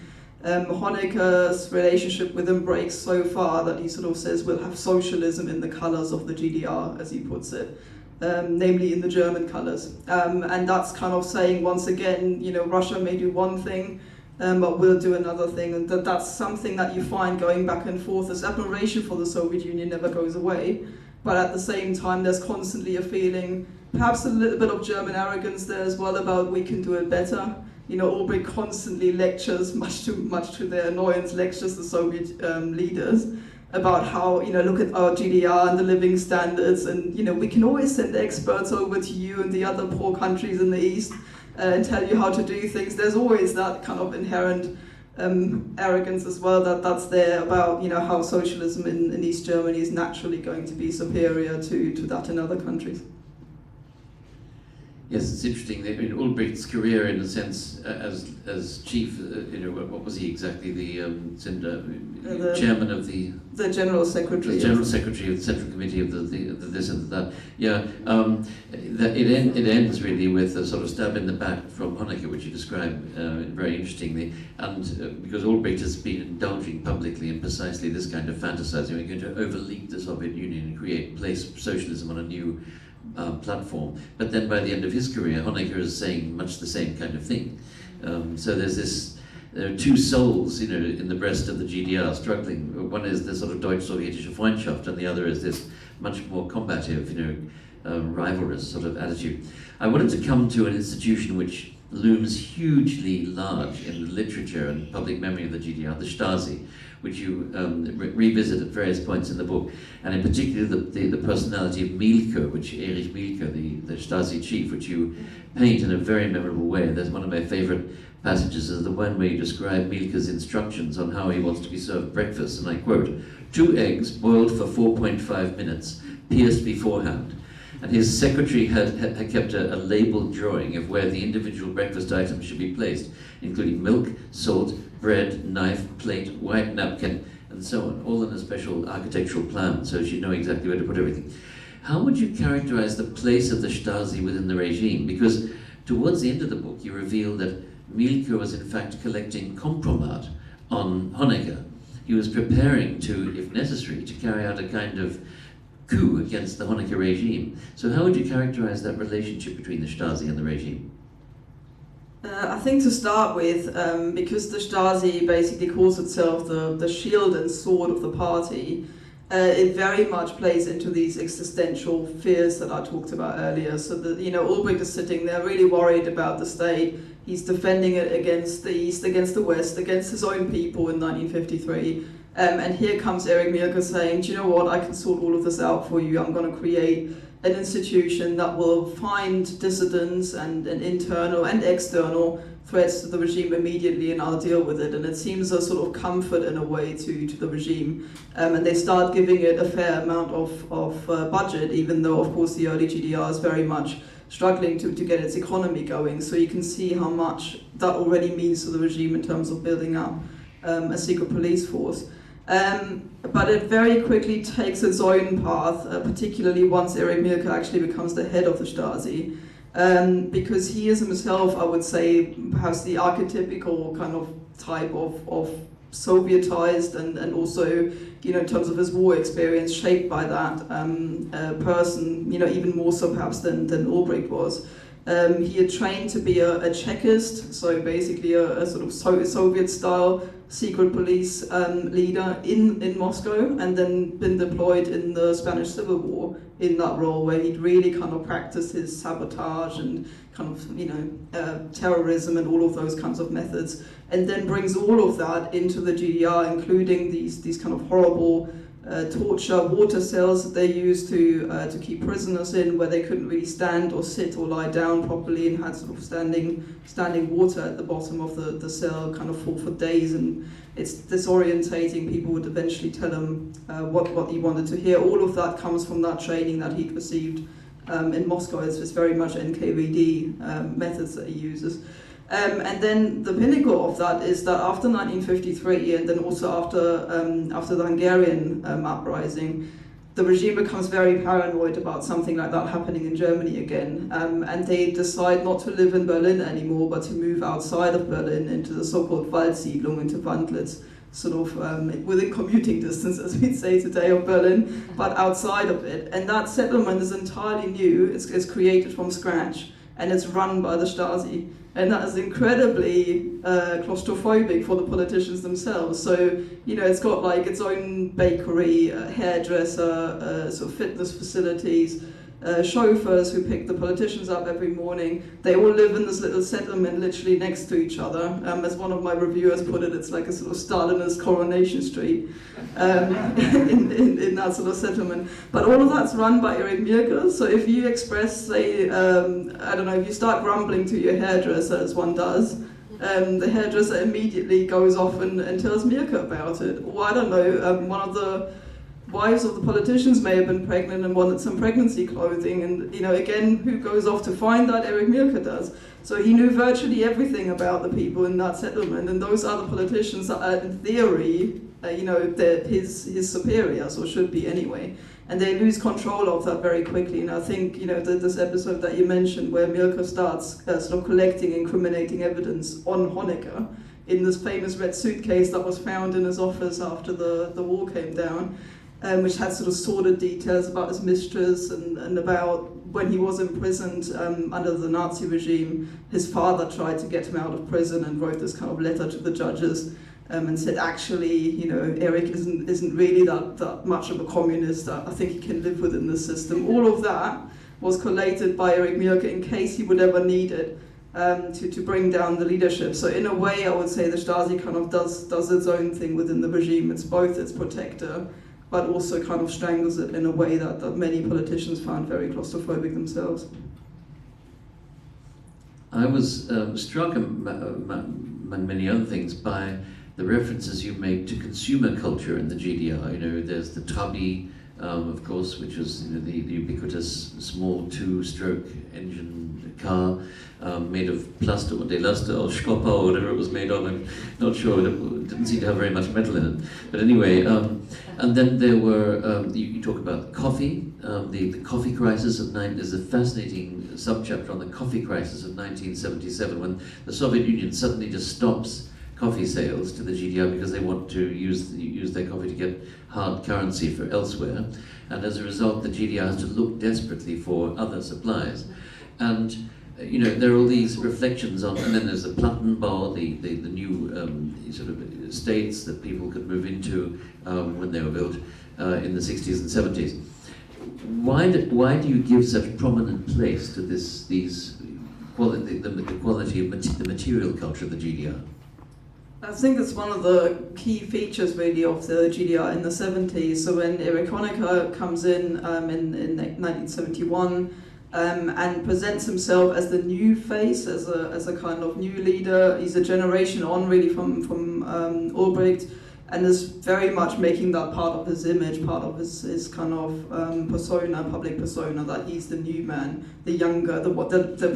Honecker's relationship with him breaks so far that he sort of says we'll have socialism in the colors of the GDR, as he puts it, namely in the German colors. And that's kind of saying, once again, Russia may do one thing, but we'll do another thing, and that's something that you find going back and forth. This admiration for the Soviet Union never goes away, but at the same time there's constantly a feeling, perhaps a little bit of German arrogance there as well, about we can do it better. Ulbricht constantly lectures, much to their annoyance, lectures the Soviet leaders about how, look at our GDR and the living standards, and we can always send experts over to you and the other poor countries in the East and tell you how to do things. There's always that kind of inherent arrogance as well that's there about how socialism in East Germany is naturally going to be superior to that in other countries. Yes, it's interesting. In Ulbricht's career, in a sense, as chief, what was he exactly? The chairman of the general secretary. The general secretary of the Central Committee of the this and that. Yeah, it ends really with a sort of stab in the back from Honecker, which you describe very interestingly, and because Ulbricht has been indulging publicly in precisely this kind of fantasizing, we're going to overleap the Soviet Union and place socialism on a new platform. But then by the end of his career, Honecker is saying much the same kind of thing. So there are 2 souls, in the breast of the GDR struggling. One is the sort of Deutsch-Sowjetische Freundschaft, and the other is this much more combative, rivalrous sort of attitude. I wanted to come to an institution which looms hugely large in the literature and public memory of the GDR, the Stasi, which you revisit at various points in the book, and in particular the personality of Mielke, which Erich Mielke, the Stasi chief, which you paint in a very memorable way. There's one of my favorite passages is the one where you describe Mielke's instructions on how he wants to be served breakfast, and I quote, 2 eggs boiled for 4.5 minutes, pierced beforehand. And his secretary had kept a labeled drawing of where the individual breakfast items should be placed, including milk, salt, bread, knife, plate, white napkin, and so on, all in a special architectural plan, so she know exactly where to put everything. How would you characterize the place of the Stasi within the regime? Because towards the end of the book, you reveal that Mielke was in fact collecting compromat on Honecker. He was preparing to, if necessary, to carry out a kind of coup against the Honecker regime. So how would you characterize that relationship between the Stasi and the regime? I think to start with, because the Stasi basically calls itself the shield and sword of the party, it very much plays into these existential fears that I talked about earlier. So that, Ulbricht is sitting there really worried about the state. He's defending it against the East, against the West, against his own people in 1953. And here comes Erich Mielke saying, do you know what, I can sort all of this out for you. I'm going to create an institution that will find dissidents and internal and external threats to the regime immediately, and I'll deal with it. And it seems a sort of comfort in a way to the regime. And they start giving it a fair amount of budget, even though, of course, the early GDR is very much struggling to get its economy going. So you can see how much that already means to the regime in terms of building up a secret police force. But it very quickly takes its own path, particularly once Erich Mielke actually becomes the head of the Stasi, because he is himself, I would say, perhaps the archetypical kind of type of Sovietized and also, in terms of his war experience, shaped by that person, even more so perhaps than Ulbricht was. He had trained to be a Chekist, so basically a sort of Soviet-style secret police leader in Moscow, and then been deployed in the Spanish Civil War in that role, where he'd really kind of practiced his sabotage and kind of, terrorism and all of those kinds of methods, and then brings all of that into the GDR, including these kind of horrible torture water cells that they used to keep prisoners in, where they couldn't really stand or sit or lie down properly, and had sort of standing water at the bottom of the cell kind of for days, and it's disorientating. People would eventually tell him what he wanted to hear. All of that comes from that training that he'd received in Moscow. It's very much NKVD methods that he uses. And then the pinnacle of that is that after 1953, and then also after the Hungarian uprising, the regime becomes very paranoid about something like that happening in Germany again, and they decide not to live in Berlin anymore, but to move outside of Berlin into the so-called Waldsiedlung, into Wandlitz, sort of within commuting distance, as we'd say today, of Berlin, but outside of it. And that settlement is entirely new. It's created from scratch, and it's run by the Stasi. And that is incredibly claustrophobic for the politicians themselves. So, it's got like its own bakery, hairdresser, sort of fitness facilities, chauffeurs who pick the politicians up every morning. They all live in this little settlement literally next to each other. As one of my reviewers put it, it's like a sort of Stalinist Coronation Street in that sort of settlement. But all of that's run by Erich Mielke. So if you express, say, if you start grumbling to your hairdresser, as one does, the hairdresser immediately goes off and tells Mielke about it. Or one of the wives of the politicians may have been pregnant and wanted some pregnancy clothing, and again, who goes off to find that? Erich Mielke does. So he knew virtually everything about the people in that settlement, and those are the politicians that are, in theory, they're his superiors, or should be anyway. And they lose control of that very quickly. And I think, this episode that you mentioned, where Mielke starts sort of collecting incriminating evidence on Honecker in this famous red suitcase that was found in his office after the wall came down, which had sort of sordid details about his mistress and about when he was imprisoned under the Nazi regime. His father tried to get him out of prison and wrote this kind of letter to the judges and said, actually, you know, Eric isn't really that much of a communist. I think he can live within the system. All of that was collated by Erich Mielke in case he would ever need it to bring down the leadership. So in a way, I would say the Stasi kind of does its own thing within the regime. It's both its protector, but also kind of strangles it in a way that many politicians found very claustrophobic themselves. I was struck, among many other things, by the references you make to consumer culture in the GDR. You know, there's the Trabi, of course, which was, you know, the ubiquitous small two-stroke engine car made of plaster or delaster or Schkopper or whatever it was made of. I'm not sure. It didn't seem to have very much metal in it. But anyway, and then there were, you talk about coffee. The coffee crisis of there's a fascinating subchapter on the coffee crisis of 1977, when the Soviet Union suddenly just stops coffee sales to the GDR because they want to use their coffee to get hard currency for elsewhere, and as a result the GDR has to look desperately for other supplies. And you know, there are all these reflections on, and then there's the Plattenbau, the new sort of estates that people could move into when they were built in the 60s and 70s. Why do you give such prominent place to the quality of the material culture of the GDR? I think it's one of the key features really of the GDR in the 70s. So when Erich Honecker comes in 1971 and presents himself as the new face, as a kind of new leader, he's a generation on really from Ulbricht, and is very much making that part of his image, part of his kind of persona, public persona, that he's the new man, the younger, the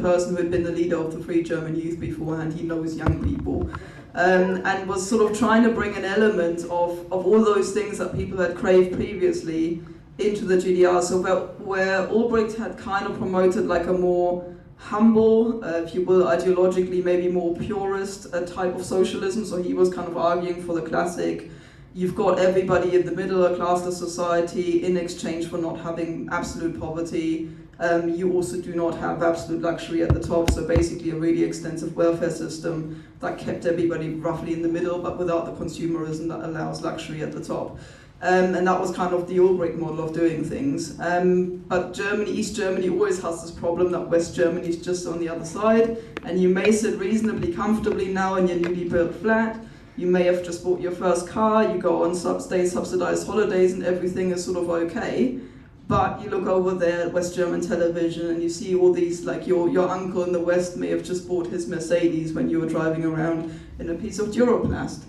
person who had been the leader of the Free German Youth beforehand. He knows young people. And was sort of trying to bring an element of all those things that people had craved previously into the GDR. So where Ulbricht had kind of promoted like a more humble, if you will, ideologically maybe more purist type of socialism, so he was kind of arguing for the classic, you've got everybody in the middle class of society in exchange for not having absolute poverty. You also do not have absolute luxury at the top, so basically a really extensive welfare system that kept everybody roughly in the middle, but without the consumerism that allows luxury at the top. And that was kind of the Ulbricht model of doing things. But East Germany always has this problem that West Germany is just on the other side, and you may sit reasonably comfortably now in your newly built flat. You may have just bought your first car, you go on state-subsidized holidays and everything is sort of okay. But you look over there at West German television and you see all these, like your uncle in the West may have just bought his Mercedes when you were driving around in a piece of Duroplast.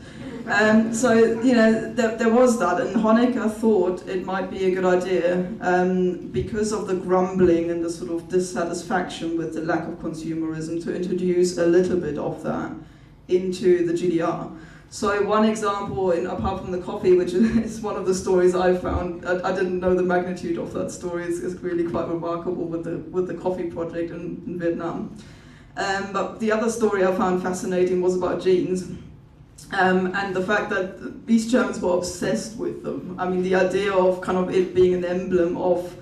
So, you know, there was that, and Honecker thought it might be a good idea because of the grumbling and the sort of dissatisfaction with the lack of consumerism to introduce a little bit of that into the GDR. So one example, apart from the coffee, which is one of the stories I found, I didn't know the magnitude of that story. It's really quite remarkable with the coffee project in Vietnam. But the other story I found fascinating was about jeans. And the fact that East Germans were obsessed with them. I mean, the idea of kind of it being an emblem of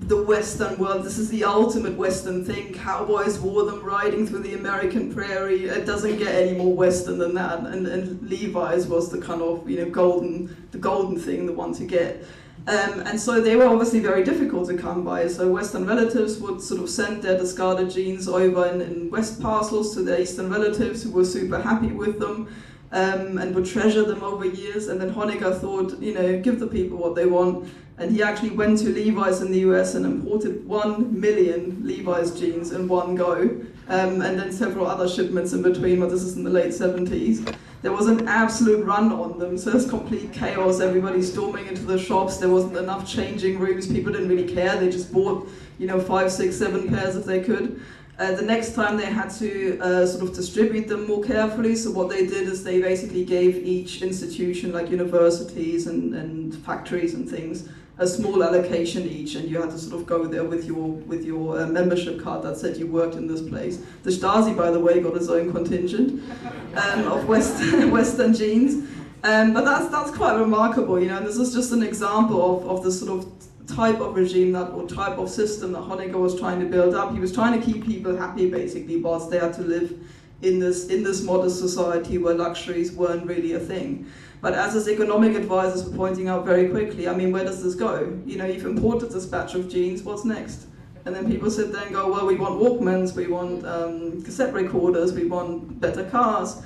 the Western world. This is the ultimate Western thing. Cowboys wore them riding through the American prairie. It doesn't get any more Western than that. And Levi's was the kind of, you know, golden thing, the one to get. And so they were obviously very difficult to come by. So Western relatives would sort of send their discarded jeans over in West parcels to their Eastern relatives who were super happy with them and would treasure them over years. And then Honecker thought, you know, give the people what they want. And he actually went to Levi's in the US and imported 1 million Levi's jeans in one go. And then several other shipments in between, but this is in the late 70s. There was an absolute run on them, so it's complete chaos. Everybody storming into the shops. There wasn't enough changing rooms. People didn't really care. They just bought, you know, 5, 6, 7 pairs if they could. The next time they had to sort of distribute them more carefully. So what they did is they basically gave each institution, like universities and factories and things, a small allocation each, and you had to sort of go there with your membership card that said you worked in this place. The Stasi, by the way, got its own contingent of Western jeans, but that's quite remarkable, you know. And this is just an example of the sort of type of regime or type of system that Honecker was trying to build up. He was trying to keep people happy, basically, whilst they had to live in this modest society where luxuries weren't really a thing. But as his economic advisors were pointing out very quickly, I mean, where does this go? You know, you've imported this batch of jeans, what's next? And then people sit there and go, well, we want Walkmans, we want cassette recorders, we want better cars.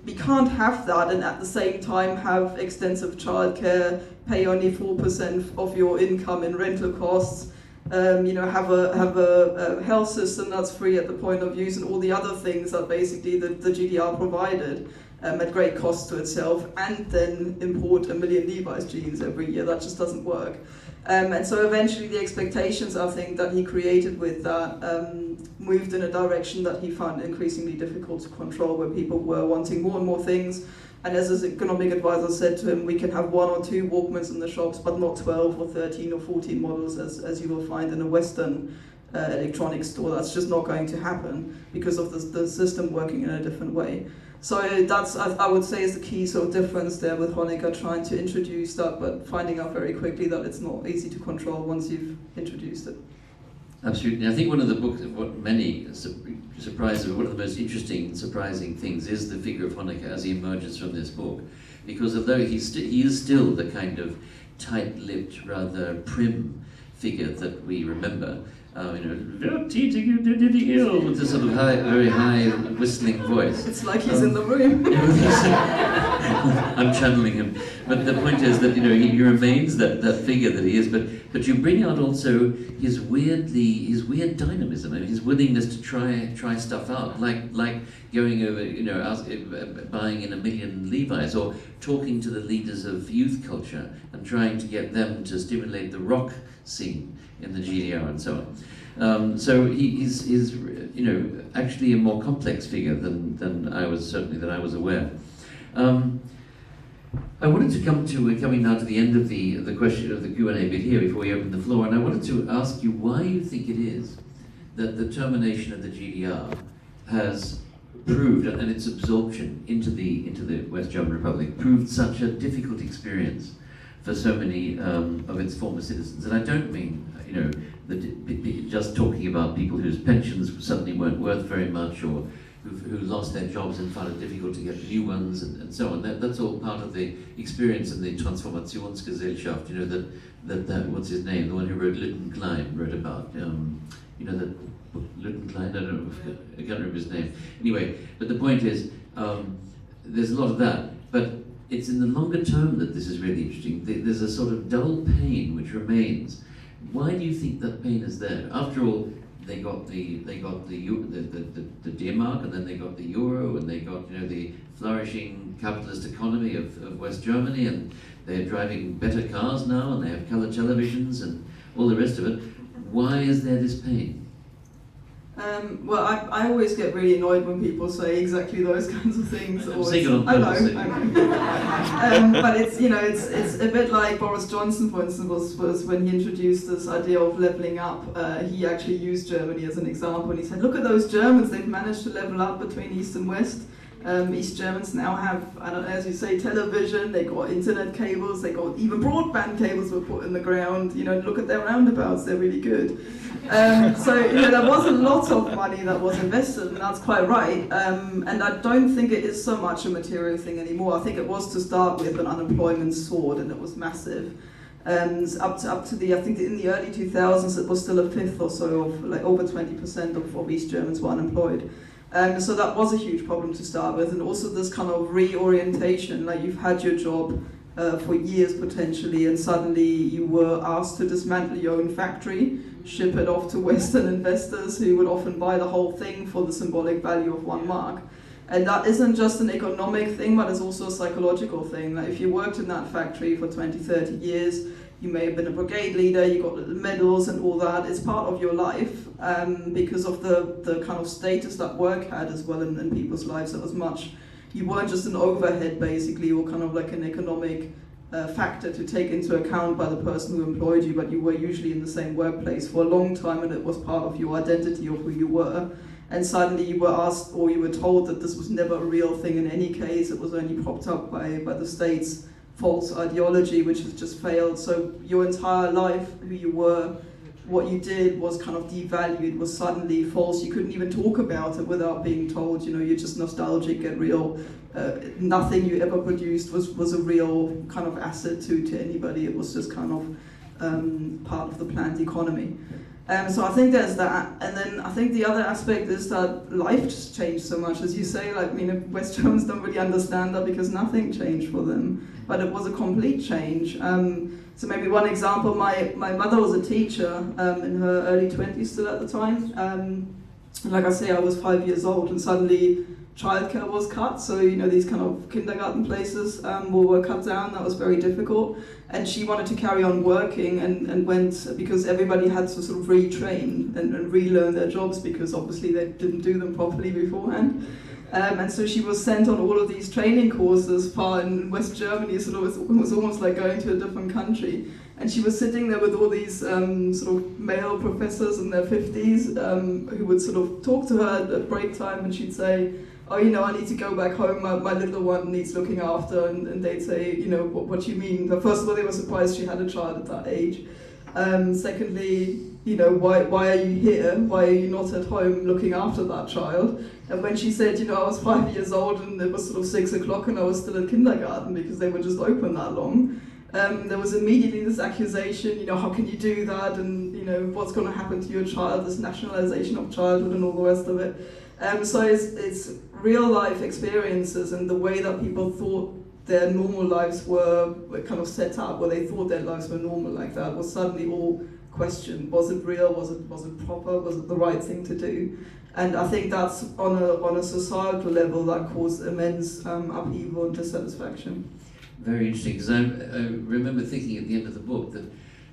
We can't have that and at the same time have extensive childcare, pay only 4% of your income in rental costs, you know, have a health system that's free at the point of use and all the other things that basically the GDR provided at great cost to itself, and then import 1 million Levi's jeans every year. That just doesn't work. And so eventually the expectations, I think, that he created with that moved in a direction that he found increasingly difficult to control, where people were wanting more and more things. And as his economic advisor said to him, we can have 1 or 2 Walkmans in the shops, but not 12 or 13 or 14 models as you will find in a Western electronics store. That's just not going to happen because of the system working in a different way. So that's, I would say, is the key sort of difference there with Honecker, trying to introduce that, but finding out very quickly that it's not easy to control once you've introduced it. Absolutely. I think one of the books, what many surprised, one of the most interesting and surprising things is the figure of Honecker as he emerges from this book. Because although he is still the kind of tight-lipped, rather prim figure that we remember, you know, with this sort of very high whistling voice. It's like he's in the room. I'm channeling him. But the point is that, you know, he remains that figure that he is, but you bring out also his weird dynamism and his willingness to try stuff out, like going over, you know, buying in 1 million Levi's, or talking to the leaders of youth culture and trying to get them to stimulate the rock scene in the GDR and so on. So he's you know, actually a more complex figure than I was aware. I wanted to come to, we're coming now to the end of the question of the Q&A bit here before we open the floor, and I wanted to ask you why you think it is that the termination of the GDR has proved, and its absorption into the West German Republic, proved such a difficult experience for so many of its former citizens. And I don't mean, you know, just talking about people whose pensions suddenly weren't worth very much, or who lost their jobs and found it difficult to get new ones, and so on. That's all part of the experience in the Transformationsgesellschaft, you know, that what's his name, the one who wrote Klein wrote about, you know, that Klein, I don't know, I can't remember his name. Anyway, but the point is, there's a lot of that, but it's in the longer term that this is really interesting. There's a sort of dull pain which remains. Why do you think that pain is there? After all, they got the D-Mark, and then they got the euro, and they got, you know, the flourishing capitalist economy of West Germany, and they're driving better cars now, and they have color televisions and all the rest of it. Why is there this pain? Well, I always get really annoyed when people say exactly those kinds of things. I'm saying it on purpose. I know. But it's, you know, it's a bit like Boris Johnson, for instance, was when he introduced this idea of leveling up. He actually used Germany as an example, and he said, look at those Germans, they've managed to level up between East and West. East Germans now have, I don't know, as you say, television, they got internet cables, they got even broadband cables were put in the ground. You know, look at their roundabouts, they're really good. So, you know, there was a lot of money that was invested, and that's quite right. And I don't think it is so much a material thing anymore. I think it was, to start with, an unemployment soared, and it was massive. Up to the, I think in the early 2000s, it was still a fifth or so of, like, over 20% of East Germans were unemployed. So that was a huge problem to start with, and also this kind of reorientation, like you've had your job for years potentially, and suddenly you were asked to dismantle your own factory, ship it off to Western investors who would often buy the whole thing for the symbolic value of 1 mark. And that isn't just an economic thing, but it's also a psychological thing. Like if you worked in that factory for 20, 30 years, you may have been a brigade leader, you got little medals and all that. It's part of your life because of the kind of status that work had as well in people's lives. It was much, you weren't just an overhead basically, or kind of like an economic factor to take into account by the person who employed you, but you were usually in the same workplace for a long time, and it was part of your identity of who you were. And suddenly you were asked, or you were told, that this was never a real thing in any case. It was only propped up by the state's false ideology, which has just failed. So your entire life, who you were, what you did was kind of devalued, was suddenly false. You couldn't even talk about it without being told, you know, you're just nostalgic and real. Nothing you ever produced was a real kind of asset to anybody. It was just kind of part of the planned economy. So I think there's that, and then I think the other aspect is that life just changed so much, as you say. Like, I mean, West Germans don't really understand that because nothing changed for them, but it was a complete change. So maybe one example: my mother was a teacher in her early 20s still at the time. Like I say, I was 5 years old, and suddenly childcare was cut. So, you know, these kind of kindergarten places were cut down. That was very difficult. And she wanted to carry on working and went, because everybody had to sort of retrain and relearn their jobs, because obviously they didn't do them properly beforehand. And so she was sent on all of these training courses far in West Germany. Sort of, it was almost like going to a different country. And she was sitting there with all these sort of male professors in their 50s who would sort of talk to her at break time, and she'd say, oh, you know, I need to go back home, my little one needs looking after, and they'd say, you know, what do you mean? First of all, they were surprised she had a child at that age. Secondly, you know, why are you here? Why are you not at home looking after that child? And when she said, you know, I was 5 years old and it was sort of 6 o'clock and I was still in kindergarten because they were just open that long, there was immediately this accusation, you know, how can you do that? And, you know, what's going to happen to your child, this nationalization of childhood and all the rest of it. So it's real life experiences and the way that people thought their normal lives were kind of set up, where they thought their lives were normal like that, was suddenly all questioned. Was it real? Was it proper? Was it the right thing to do? And I think that's on a societal level that caused immense upheaval and dissatisfaction. Very interesting, because I remember thinking at the end of the book that,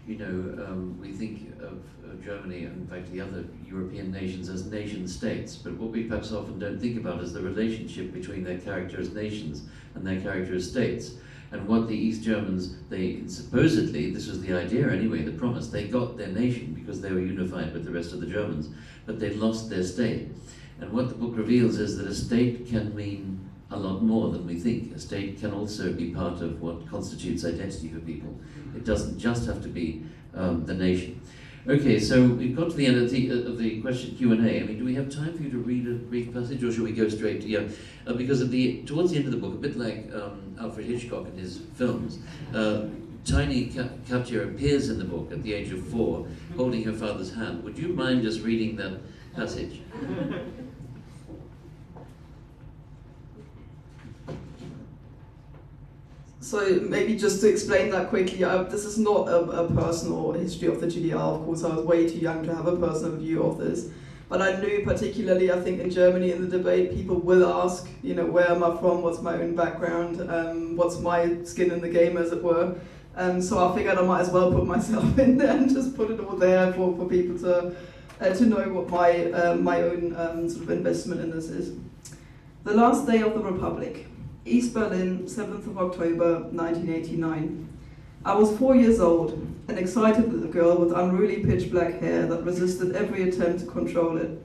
you know, we think of Germany and in fact the other European nations as nation states, but what we perhaps often don't think about is the relationship between their character as nations and their character as states. And what the East Germans, they supposedly, this was the idea anyway, the promise, they got their nation because they were unified with the rest of the Germans, but they lost their state. And what the book reveals is that a state can mean a lot more than we think. A state can also be part of what constitutes identity for people. It doesn't just have to be the nation. Okay, so we've got to the end of the question Q&A. I mean, do we have time for you to read a brief passage, or should we go straight to, because towards the end of the book, a bit like Alfred Hitchcock in his films, tiny Katya appears in the book at the age of 4, holding her father's hand. Would you mind just reading that passage? So maybe just to explain that quickly, this is not a personal history of the GDR. Of course, I was way too young to have a personal view of this. But I knew particularly, I think in Germany in the debate, people will ask, you know, where am I from, what's my own background, what's my skin in the game, as it were. So I figured I might as well put myself in there and just put it all there for people to know what my own sort of investment in this is. The last day of the Republic. East Berlin, 7th of October, 1989. I was 4 years old, an excited little girl with unruly pitch black hair that resisted every attempt to control it.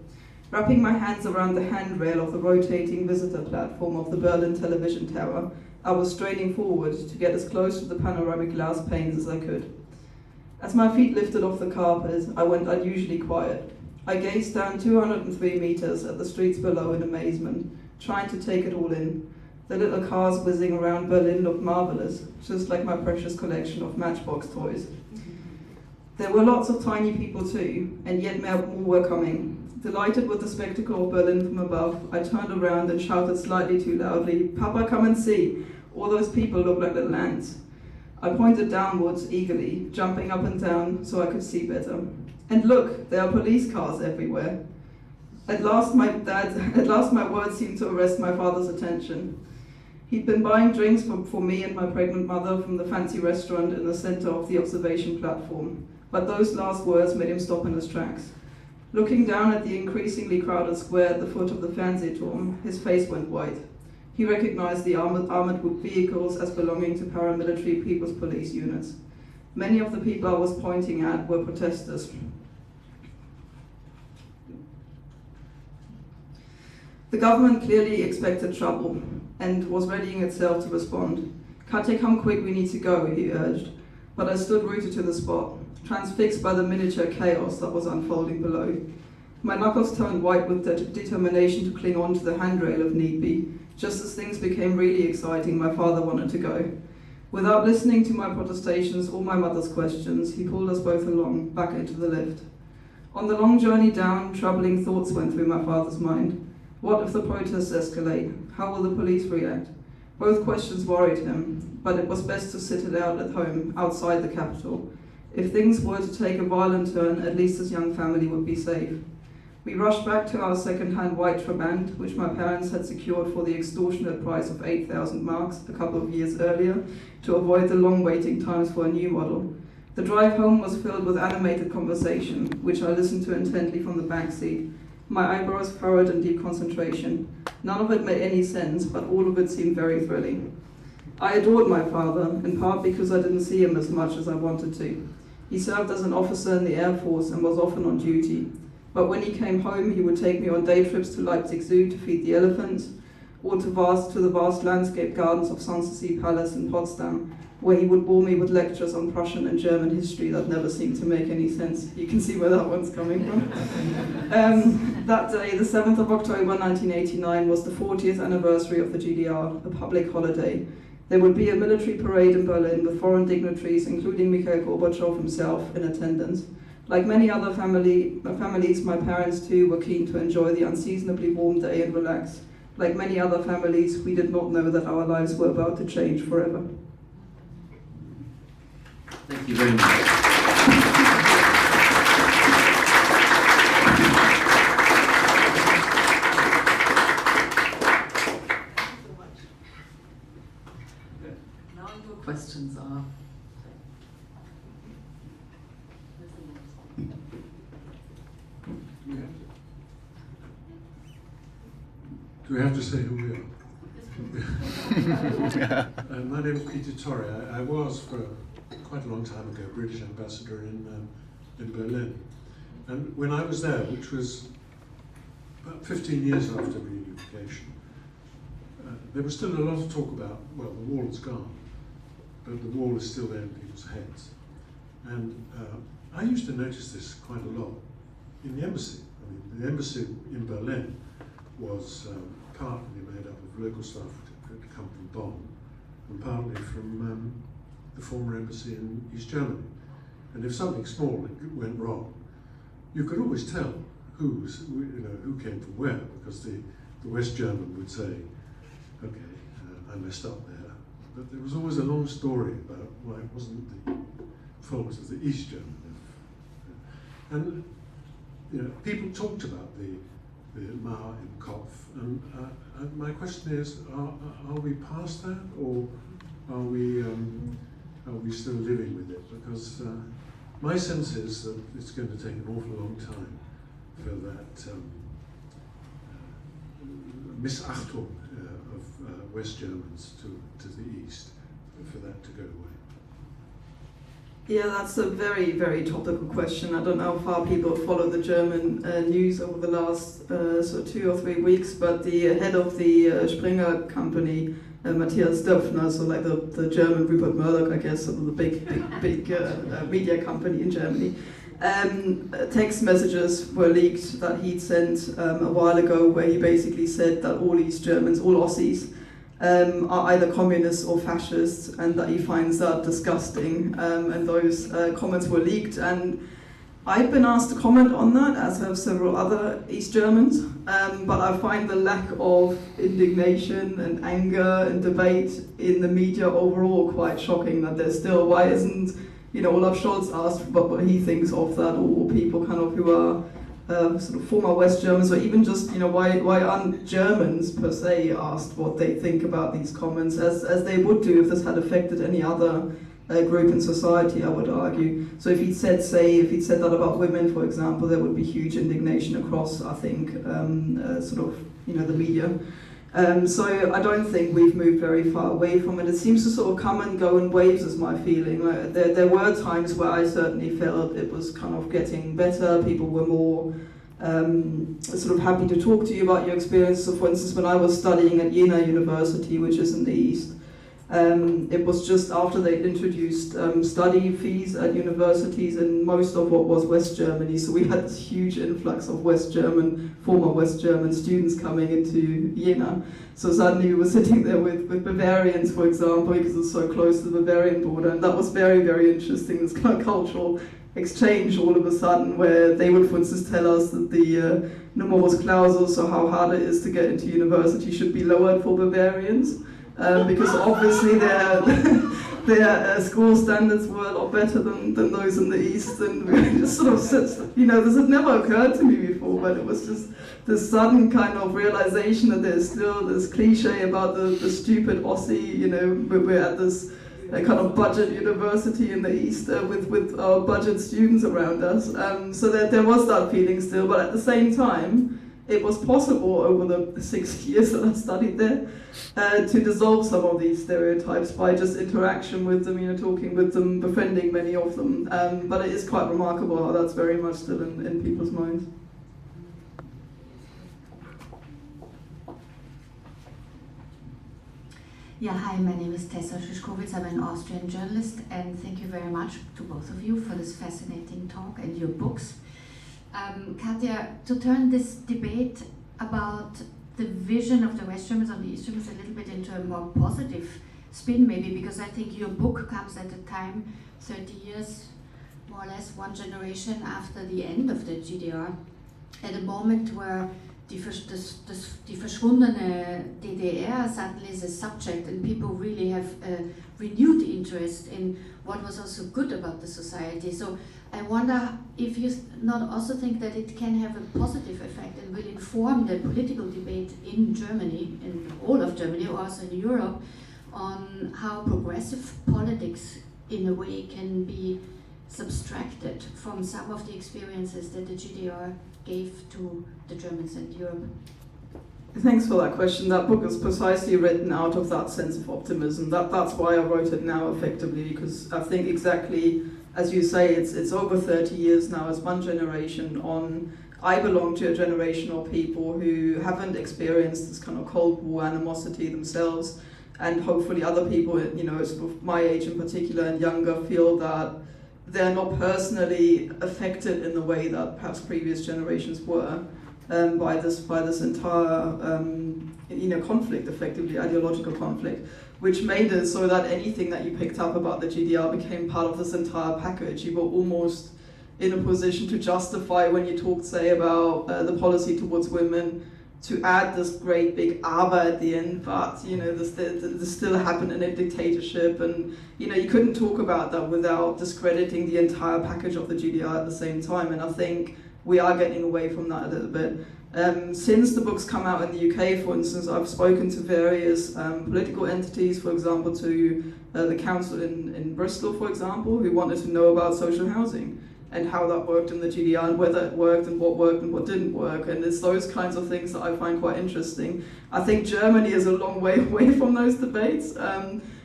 Wrapping my hands around the handrail of the rotating visitor platform of the Berlin television tower, I was straining forward to get as close to the panoramic glass panes as I could. As my feet lifted off the carpet, I went unusually quiet. I gazed down 203 meters at the streets below in amazement, trying to take it all in. The little cars whizzing around Berlin looked marvelous, just like my precious collection of Matchbox toys. There were lots of tiny people too, and yet more were coming. Delighted with the spectacle of Berlin from above, I turned around and shouted slightly too loudly, "Papa, come and see! All those people look like little ants." I pointed downwards eagerly, jumping up and down so I could see better. And look, there are police cars everywhere. At last my words seemed to arrest my father's attention. He'd been buying drinks for me and my pregnant mother from the fancy restaurant in the center of the observation platform, but those last words made him stop in his tracks. Looking down at the increasingly crowded square at the foot of the Fernsehturm, his face went white. He recognized the armored vehicles as belonging to paramilitary People's Police units. Many of the people I was pointing at were protesters. The government clearly expected trouble and was readying itself to respond. "Katya, come quick, we need to go," he urged. But I stood rooted to the spot. transfixed by the miniature chaos that was unfolding below. My knuckles turned white with determination to cling on to the handrail if need be. Just as things became really exciting, my father wanted to go. Without listening to my protestations or my mother's questions, he pulled us both along, back into the lift. On the long journey down, troubling thoughts went through my father's mind. What if the protests escalate? How will the police react? Both questions worried him, but it was best to sit it out at home, outside the capital. If things were to take a violent turn, at least his young family would be safe. We rushed back to our second-hand white Trabant, which my parents had secured for the extortionate price of 8,000 marks a couple of years earlier, to avoid the long waiting times for a new model. The drive home was filled with animated conversation, which I listened to intently from the back seat. My eyebrows furrowed in deep concentration. None of it made any sense, but all of it seemed very thrilling. I adored my father, in part because I didn't see him as much as I wanted to. He served as an officer in the Air Force and was often on duty. But when he came home, he would take me on day trips to Leipzig Zoo to feed the elephants, or to the vast landscape gardens of Sanssouci Palace in Potsdam, where he would bore me with lectures on Prussian and German history that never seemed to make any sense. You can see where that one's coming from. That day, the 7th of October 1989, was the 40th anniversary of the GDR, a public holiday. There would be a military parade in Berlin with foreign dignitaries, including Mikhail Gorbachev himself, in attendance. Like many other families, my parents too were keen to enjoy the unseasonably warm day and relax. Like many other families, we did not know that our lives were about to change forever. Thank you very much. Now your questions are. Do we have to say who we are? My name is Peter Torre. I was, for quite a long time ago, British ambassador in Berlin. And when I was there, which was about 15 years after reunification, there was still a lot of talk about, well, the wall is gone, but the wall is still there in people's heads. And I used to notice this quite a lot in the embassy. I mean, the embassy in Berlin was partly made up of local staff who had come from Bonn, and partly from the former embassy in East Germany. And if something small went wrong, you could always tell who came from where, because the West German would say, okay, I messed up there. But there was always a long story about why it wasn't the fault of the East German. And people talked about the Mauer im Kopf, and my question is: are we past that, or are we still living with it? Because my sense is that it's going to take an awful long time for that Missachtung of West Germans to the East, for that to go away. Yeah, that's a very, very topical question. I don't know how far people follow the German news over the last 2 or 3 weeks, but the head of the Springer company, Matthias Döpfner, so like the German Rupert Murdoch, I guess, sort of the big media company in Germany, text messages were leaked that he'd sent a while ago, where he basically said that all East Germans, all Aussies, are either communists or fascists, and that he finds that disgusting. And those comments were leaked, and I've been asked to comment on that, as have several other East Germans, but I find the lack of indignation and anger and debate in the media overall quite shocking. That there's still, why isn't Olaf Scholz asked about what he thinks of that, or people kind of who are sort of former West Germans, or even just why aren't Germans per se asked what they think about these comments, as they would do if this had affected any other group in society, I would argue. So if he'd said that about women, for example, there would be huge indignation across, I think, the media. So I don't think we've moved very far away from it. It seems to sort of come and go in waves, is my feeling. Like, there were times where I certainly felt it was kind of getting better. People were more sort of happy to talk to you about your experiences. So for instance, when I was studying at Jena University, which is in the East, It was just after they introduced study fees at universities in most of what was West Germany, so we had this huge influx of former West German students coming into Jena. So suddenly we were sitting there with Bavarians, for example, because it's so close to the Bavarian border, and that was very, very interesting, this kind of cultural exchange all of a sudden, where they would, for instance, tell us that the numerus clausus, so how hard it is to get into university, should be lowered for Bavarians, because obviously their school standards were a lot better than those in the East, and we just sort of said, this had never occurred to me before, but it was just this sudden kind of realization that there's still this cliche about the stupid Aussie, we're at this a kind of budget university in the East with our budget students around us. So there was that feeling still, but at the same time, it was possible over the 6 years that I studied there to dissolve some of these stereotypes by just interaction with them, talking with them, befriending many of them. But it is quite remarkable how that's very much still in people's minds. Yeah, hi, my name is Tessa Szyszkowicz. I'm an Austrian journalist, and thank you very much to both of you for this fascinating talk and your books. Katja, to turn this debate about the vision of the West Germans or the East Germans a little bit into a more positive spin, maybe, because I think your book comes at a time, 30 years, more or less, one generation after the end of the GDR, at a moment where die verschwundene DDR suddenly is a subject, and people really have a renewed interest in what was also good about the society. So I wonder if you not also think that it can have a positive effect and will inform the political debate in Germany, in all of Germany, or also in Europe, on how progressive politics in a way can be subtracted from some of the experiences that the GDR gave to the Germans and Europe. Thanks for that question. That book is precisely written out of that sense of optimism. That's why I wrote it now, effectively, because I think exactly, as you say, it's over 30 years now as one generation on. I belong to a generation of people who haven't experienced this kind of Cold War animosity themselves, and hopefully other people, sort of my age in particular and younger, feel that they're not personally affected in the way that perhaps previous generations were by this entire conflict, effectively ideological conflict, which made it so that anything that you picked up about the GDR became part of this entire package. You were almost in a position to justify, when you talked, say, about the policy towards women, to add this great big aber at the end, but this still happened in a dictatorship, and you couldn't talk about that without discrediting the entire package of the GDR at the same time. And I think we are getting away from that a little bit. Since the book's come out in the UK, for instance, I've spoken to various political entities, for example, to the council in Bristol, for example, who wanted to know about social housing and how that worked in the GDR, and whether it worked and what didn't work. And it's those kinds of things that I find quite interesting. I think Germany is a long way away from those debates,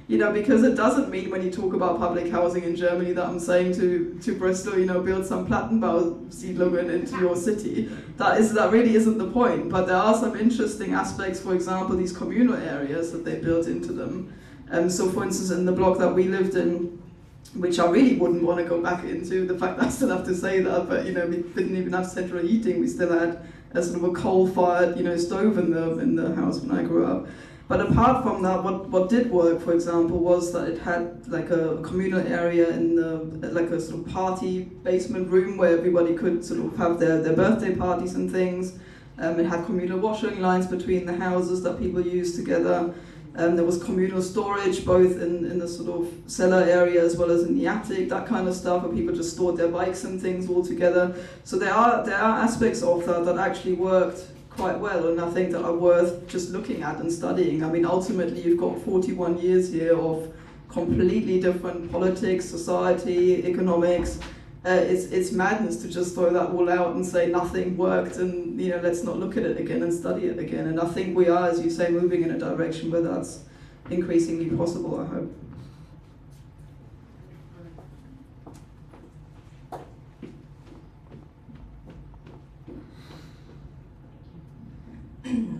because it doesn't mean, when you talk about public housing in Germany, that I'm saying to Bristol, build some Plattenbausiedlungen into your city. That really isn't the point. But there are some interesting aspects, for example, these communal areas that they built into them. So for instance, in the block that we lived in, which I really wouldn't want to go back into, the fact that I still have to say that, but we didn't even have central heating. We still had a sort of a coal-fired stove in the house when I grew up. But apart from that, what did work, for example, was that it had like a communal area in like a sort of party basement room where everybody could sort of have their birthday parties and things. It had communal washing lines between the houses that people used together. There was communal storage, both in the sort of cellar area as well as in the attic, that kind of stuff, where people just stored their bikes and things all together. So there are aspects of that actually worked quite well, and I think that are worth just looking at and studying. I mean, ultimately, you've got 41 years here of completely different politics, society, economics. It's madness to just throw that all out and say nothing worked, and let's not look at it again and study it again. And I think we are, as you say, moving in a direction where that's increasingly possible, I hope.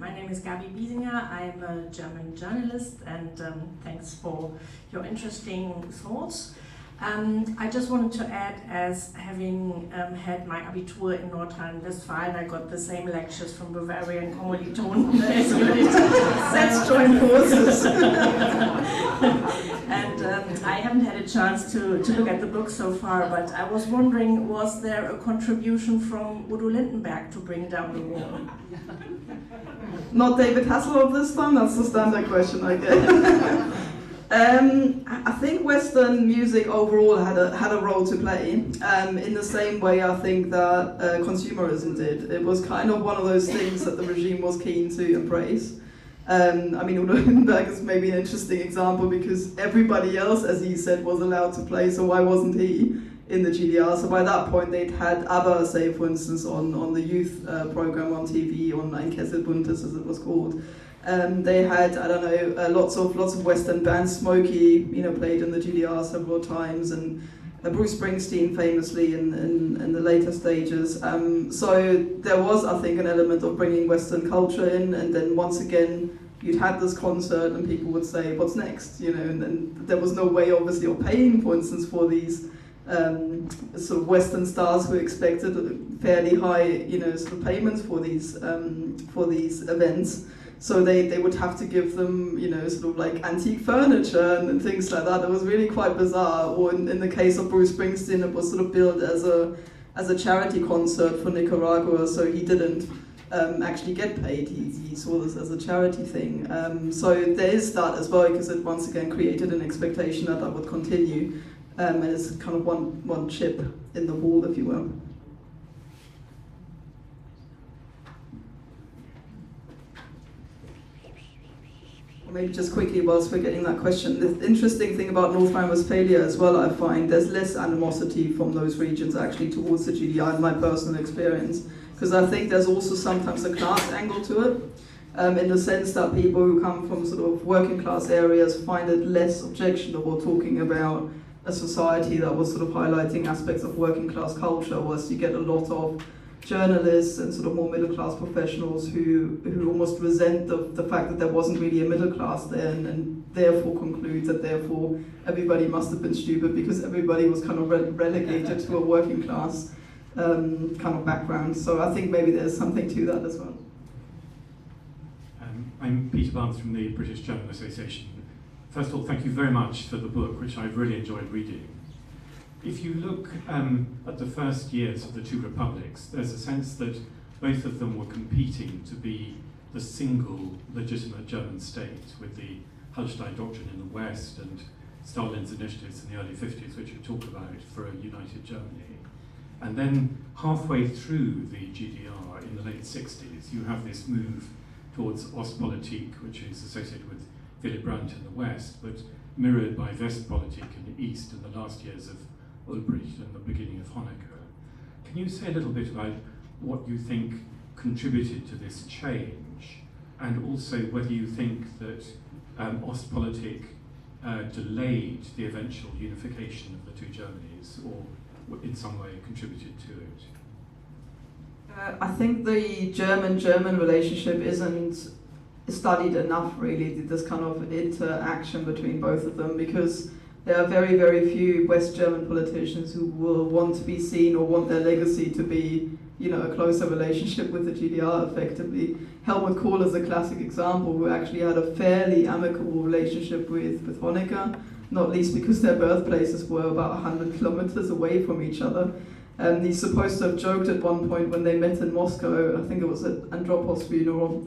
My name is Gabi Biesinger. I'm a German journalist, and thanks for your interesting thoughts. I just wanted to add, as having had my Abitur in Nordrhein-Westfalen, I got the same lectures from Bavarian Kommilitonen as you did. Let's join forces. And I haven't had a chance to look at the book so far, but I was wondering, was there a contribution from Udo Lindenberg to bring down the wall? Not David Hasselhoff this time, that's the standard question I get. I think Western music overall had a role to play, in the same way I think that consumerism did. It was kind of one of those things that the regime was keen to embrace. I mean, Udo Lindenberg is maybe an interesting example because everybody else, as he said, was allowed to play, so why wasn't he in the GDR? So by that point they'd had ABBA, say for instance, on the youth program on TV, on Ein Kessel Buntes as it was called. They had, I don't know, lots of Western bands. Smokey, played in the GDR several times, and Bruce Springsteen famously in the later stages. So there was, I think, an element of bringing Western culture in, and then once again, you'd had this concert, and people would say, "What's next?" And then there was no way, obviously, of paying, for instance, for these sort of Western stars who expected fairly high, sort of payments for these events. So they would have to give them, sort of like antique furniture and things like that. It was really quite bizarre. Or in the case of Bruce Springsteen, it was sort of billed as a charity concert for Nicaragua, so he didn't actually get paid. He saw this as a charity thing. So there is that as well, because it once again created an expectation that would continue. And it's kind of one chip in the wall, if you will. Maybe just quickly, whilst we're getting that question, the interesting thing about North Rhine-Westphalia as well, I find there's less animosity from those regions actually towards the GDR in my personal experience, because I think there's also sometimes a class angle to it, in the sense that people who come from sort of working class areas find it less objectionable talking about a society that was sort of highlighting aspects of working class culture, whilst you get a lot of journalists and sort of more middle class professionals who almost resent the fact that there wasn't really a middle class there, and therefore conclude that therefore everybody must have been stupid because everybody was kind of relegated to a working class kind of background. So I think maybe there's something to that as well. I'm Peter Barnes from the British German Association. First of all, thank you very much for the book, which I've really enjoyed reading. If you look at the first years of the two republics, there's a sense that both of them were competing to be the single legitimate German state, with the Hallstein Doctrine in the West and Stalin's initiatives in the early 50s, which we talked about, for a united Germany. And then halfway through the GDR in the late 60s, you have this move towards Ostpolitik, which is associated with Willy Brandt in the West, but mirrored by Westpolitik in the East in the last years of Ulbricht and the beginning of Honecker. Can you say a little bit about what you think contributed to this change, and also whether you think that Ostpolitik delayed the eventual unification of the two Germanys, or in some way contributed to it? I think the German-German relationship isn't studied enough, really, this kind of interaction between both of them, because there are very, very few West German politicians who will want to be seen or want their legacy to be, a closer relationship with the GDR, effectively. Helmut Kohl is a classic example, who actually had a fairly amicable relationship with Honecker, not least because their birthplaces were about 100 kilometers away from each other. He's supposed to have joked at one point when they met in Moscow, I think it was at Andropov's funeral,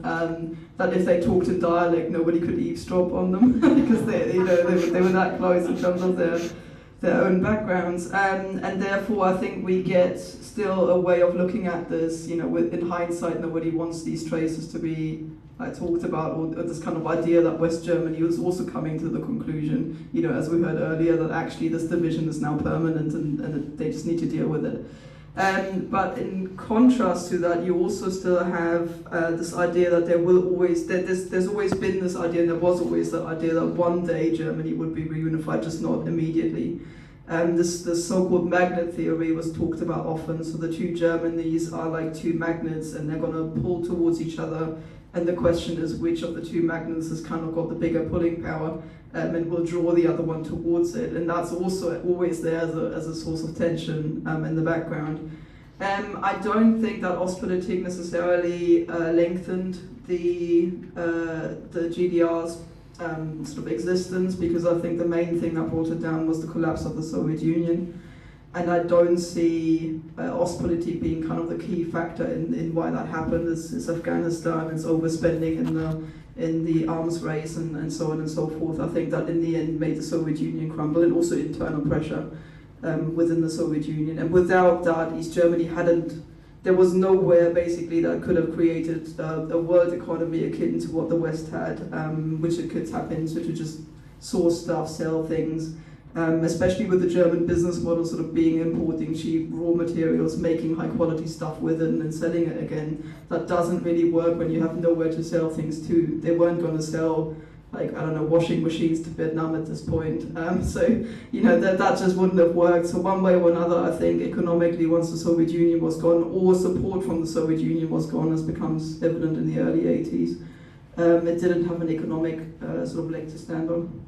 that if they talked in dialect, nobody could eavesdrop on them because they were that close in terms of their own backgrounds. And therefore, I think we get still a way of looking at this. In hindsight, nobody wants these traces to be talked about, or this kind of idea that West Germany was also coming to the conclusion, as we heard earlier, that actually this division is now permanent and they just need to deal with it. But in contrast to that, you also still have this idea that there's always been this idea, and there was always that idea that one day Germany would be reunified, just not immediately. This so-called magnet theory was talked about often. So the two Germanys are like two magnets, and they're going to pull towards each other. And the question is which of the two magnets has kind of got the bigger pulling power, and will draw the other one towards it. And that's also always there as a source of tension in the background. I don't think that Ostpolitik necessarily lengthened the GDR's sort of existence, because I think the main thing that brought it down was the collapse of the Soviet Union. And I don't see Ostpolitik being kind of the key factor in why that happened. It's Afghanistan, it's overspending in the arms race and so on and so forth. I think that in the end made the Soviet Union crumble, and also internal pressure within the Soviet Union. And without that, East Germany there was nowhere basically that could have created a world economy akin to what the West had, which it could tap into to just source stuff, sell things. Especially with the German business model sort of being importing cheap raw materials, making high quality stuff with it and then selling it again. That doesn't really work when you have nowhere to sell things to. They weren't going to sell, like, I don't know, washing machines to Vietnam at this point. So, you know, that just wouldn't have worked. So one way or another, I think economically, once the Soviet Union was gone, or support from the Soviet Union was gone, as becomes evident in the early 80s, it didn't have an economic sort of leg to stand on.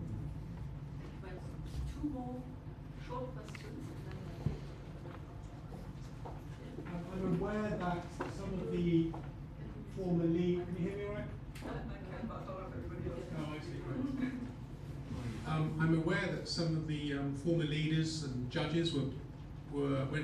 I'm aware that some of the former lead. Can you hear me all right? Oh, I see. Right. I'm aware that some of the former leaders and judges went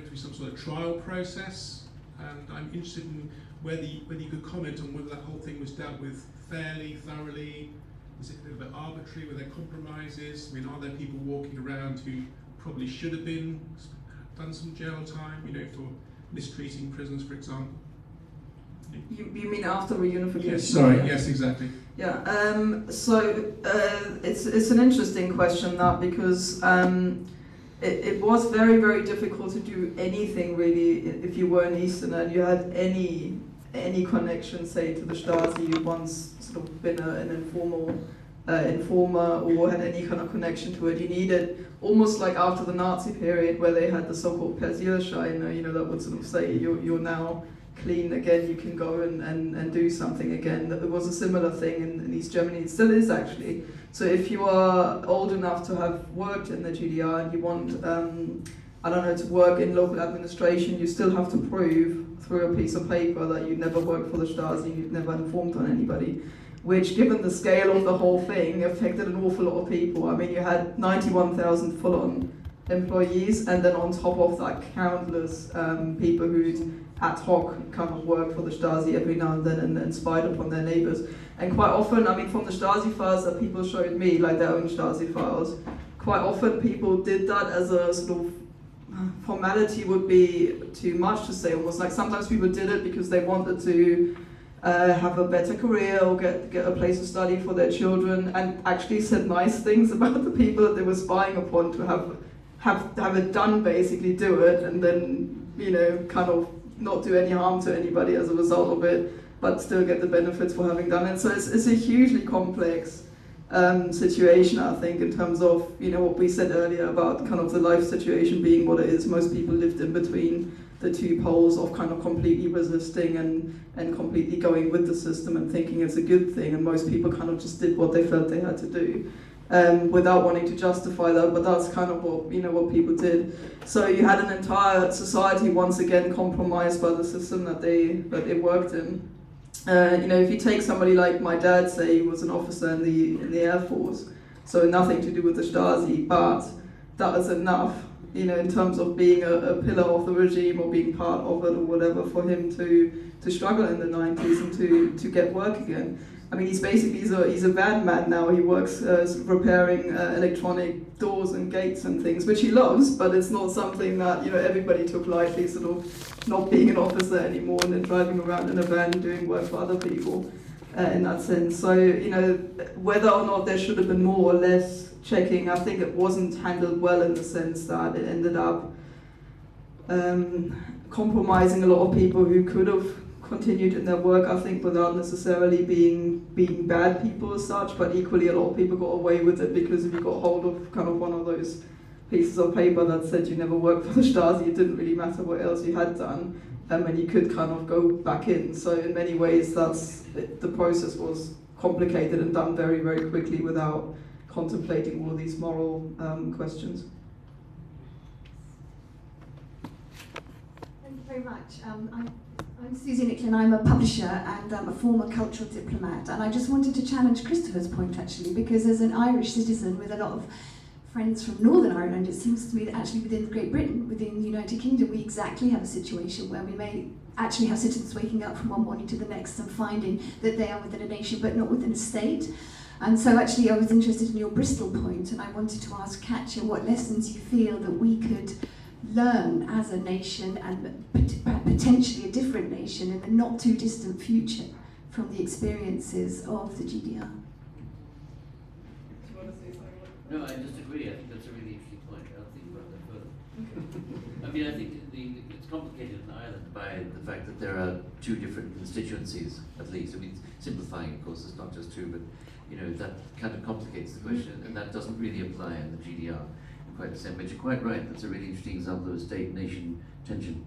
through some sort of trial process, and I'm interested in whether you could comment on whether that whole thing was dealt with fairly, thoroughly. Was it a little bit arbitrary? Were there compromises? I mean, are there people walking around who probably should have done some jail time, you know, for mistreating prisoners, for example? You mean after reunification? Yes, sorry, yes, exactly. Yeah, it's an interesting question, that, because it was very, very difficult to do anything really if you were an Easterner and you had any connection, say, to the Stasi. You'd once sort of been an informer or had any kind of connection to it. You needed, almost like after the Nazi period where they had the so-called Persilschein, you know, that would sort of say you're now clean again, you can go and do something again. It was a similar thing in East Germany. It still is, actually. So if you are old enough to have worked in the GDR and you want, I don't know, to work in local administration, you still have to prove through a piece of paper that you've never worked for the Stasi, you've never informed on anybody, which, given the scale of the whole thing, affected an awful lot of people. I mean, you had 91,000 full-on employees, and then on top of that, countless people who'd ad hoc kind of worked for the Stasi every now and then and spied upon their neighbours. And quite often, I mean, from the Stasi files that people showed me, like their own Stasi files, quite often people did that as a sort of formality would be too much to say, almost like sometimes people did it because they wanted to have a better career or get a place to study for their children, and actually said nice things about the people that they were spying upon to have it done, basically do it, and then, you know, kind of not do any harm to anybody as a result of it, but still get the benefits for having done it. So it's a hugely complex situation, I think, in terms of, you know, what we said earlier about kind of the life situation being what it is. Most people lived in between the two poles of kind of completely resisting and completely going with the system and thinking it's a good thing, and most people kind of just did what they felt they had to do. Without wanting to justify that, but that's kind of what, you know, what people did. So you had an entire society once again compromised by the system that they worked in. You know, if you take somebody like my dad, say, he was an officer in the Air Force, so nothing to do with the Stasi, but that was enough, you know, in terms of being a pillar of the regime or being part of it or whatever, for him to struggle in the 90s and to get work again. I mean, he's a van man now. He works repairing electronic doors and gates and things, which he loves, but it's not something that, you know, everybody took lightly, sort of not being an officer anymore and then driving around in a van doing work for other people in that sense. So, you know, whether or not there should have been more or less checking, I think it wasn't handled well, in the sense that it ended up compromising a lot of people who could have continued in their work, I think, without necessarily being bad people as such, but equally a lot of people got away with it because if you got hold of kind of one of those pieces of paper that said you never worked for the Stasi. It didn't really matter what else you had done, and you could kind of go back in. So in many ways, the process was complicated and done very, very quickly without contemplating all these moral questions. Thank you very much. I'm Susie Nicklin. I'm a publisher and a former cultural diplomat. And I just wanted to challenge Christopher's point, actually, because as an Irish citizen with a lot of friends from Northern Ireland, it seems to me that actually within Great Britain, within the United Kingdom, we exactly have a situation where we may actually have citizens waking up from one morning to the next and finding that they are within a nation but not within a state. And so actually I was interested in your Bristol point, and I wanted to ask Katya what lessons you feel that we could learn as a nation and potentially a different nation in the not too distant future from the experiences of the GDR. No, I just agree. I think that's a really interesting point. I'll think about that further. I mean, I think it's complicated in Ireland by the fact that there are two different constituencies, at least. I mean, simplifying, of course, it's not just two, but that kind of complicates the question, and that doesn't really apply in the GDR in quite the same. But you're quite right. That's a really interesting example of a state-nation tension.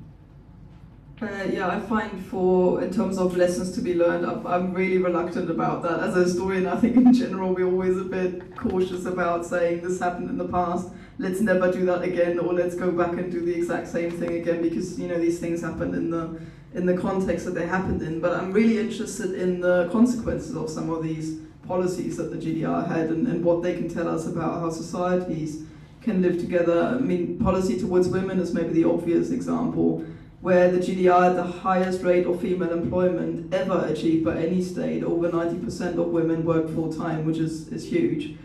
Yeah, I find in terms of lessons to be learned, I'm really reluctant about that. As a historian, I think in general we're always a bit cautious about saying this happened in the past, let's never do that again, or let's go back and do the exact same thing again, because these things happen in the context that they happened in. But I'm really interested in the consequences of some of these policies that the GDR had and what they can tell us about how societies can live together. I mean, policy towards women is maybe the obvious example, where the GDR had the highest rate of female employment ever achieved by any state. Over 90% of women work full-time, which is huge.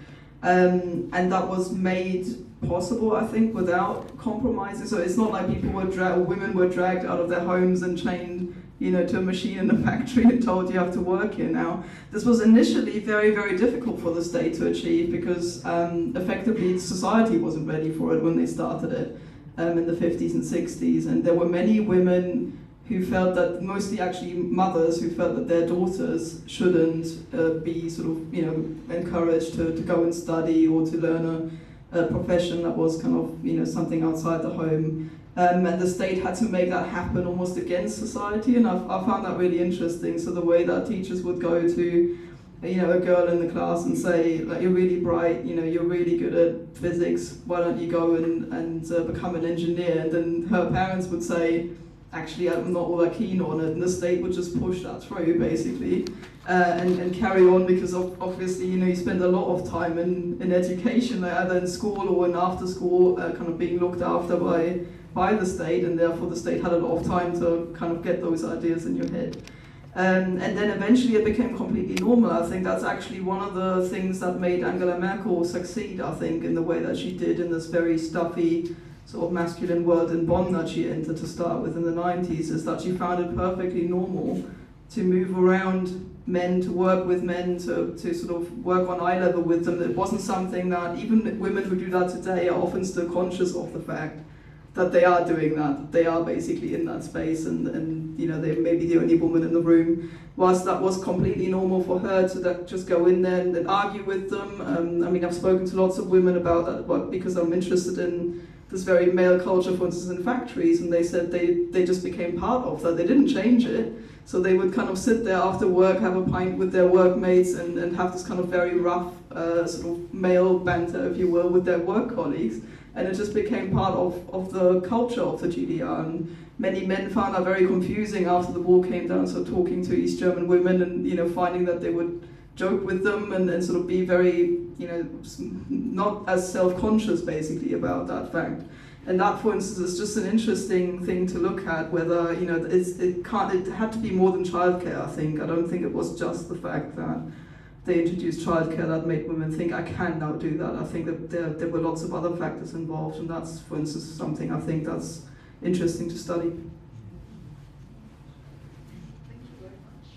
And that was made possible, I think, without compromises. So it's not like women were dragged out of their homes and chained to a machine in a factory and told you have to work here now. This was initially very, very difficult for the state to achieve because effectively society wasn't ready for it when they started it. In the 50s and 60s, and there were many women who felt that, mostly actually mothers, who felt that their daughters shouldn't be sort of encouraged to go and study or to learn a profession that was kind of something outside the home, and the state had to make that happen almost against society, and I found that really interesting. So the way that teachers would go to a girl in the class and say, like, you're really bright, you're really good at physics, why don't you go and become an engineer? And then her parents would say, actually, I'm not all that keen on it, and the state would just push that through, basically, and carry on, because obviously, you spend a lot of time in education, either in school or in after school, kind of being looked after by the state, and therefore the state had a lot of time to kind of get those ideas in your head. And then eventually it became completely normal. I think that's actually one of the things that made Angela Merkel succeed, I think, in the way that she did in this very stuffy sort of masculine world in Bonn that she entered to start with in the 90s, is that she found it perfectly normal to move around men, to work with men, to sort of work on eye level with them. It wasn't something that, even women who do that today are often still conscious of the fact that they are doing that, they are basically in that space, and they may be the only woman in the room. Whilst that was completely normal for her to just go in there and argue with them. I mean, I've spoken to lots of women about that, but because I'm interested in this very male culture, for instance, in factories, and they said they just became part of that. They didn't change it. So they would kind of sit there after work, have a pint with their workmates, and have this kind of very rough sort of male banter, if you will, with their work colleagues. And it just became part of the culture of the GDR. And many men found that very confusing after the wall came down, so talking to East German women and finding that they would joke with them and sort of be very, not as self-conscious basically about that fact. And that, for instance, is just an interesting thing to look at, whether, it had to be more than childcare, I think. I don't think it was just the fact that they introduced childcare that made women think, I can now do that. I think that there were lots of other factors involved, and that's, for instance, something I think that's interesting to study. Thank you very much.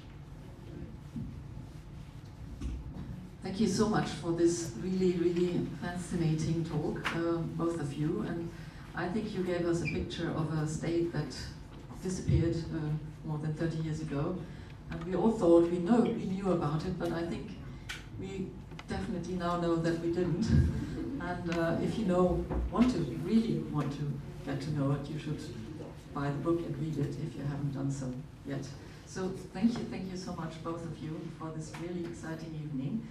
Thank you so much for this really, really fascinating talk, both of you. And I think you gave us a picture of a state that disappeared more than 30 years ago. And we all thought we knew about it, but I think we definitely now know that we didn't. And if you really want to get to know it, you should buy the book and read it if you haven't done so yet. So thank you so much, both of you, for this really exciting evening.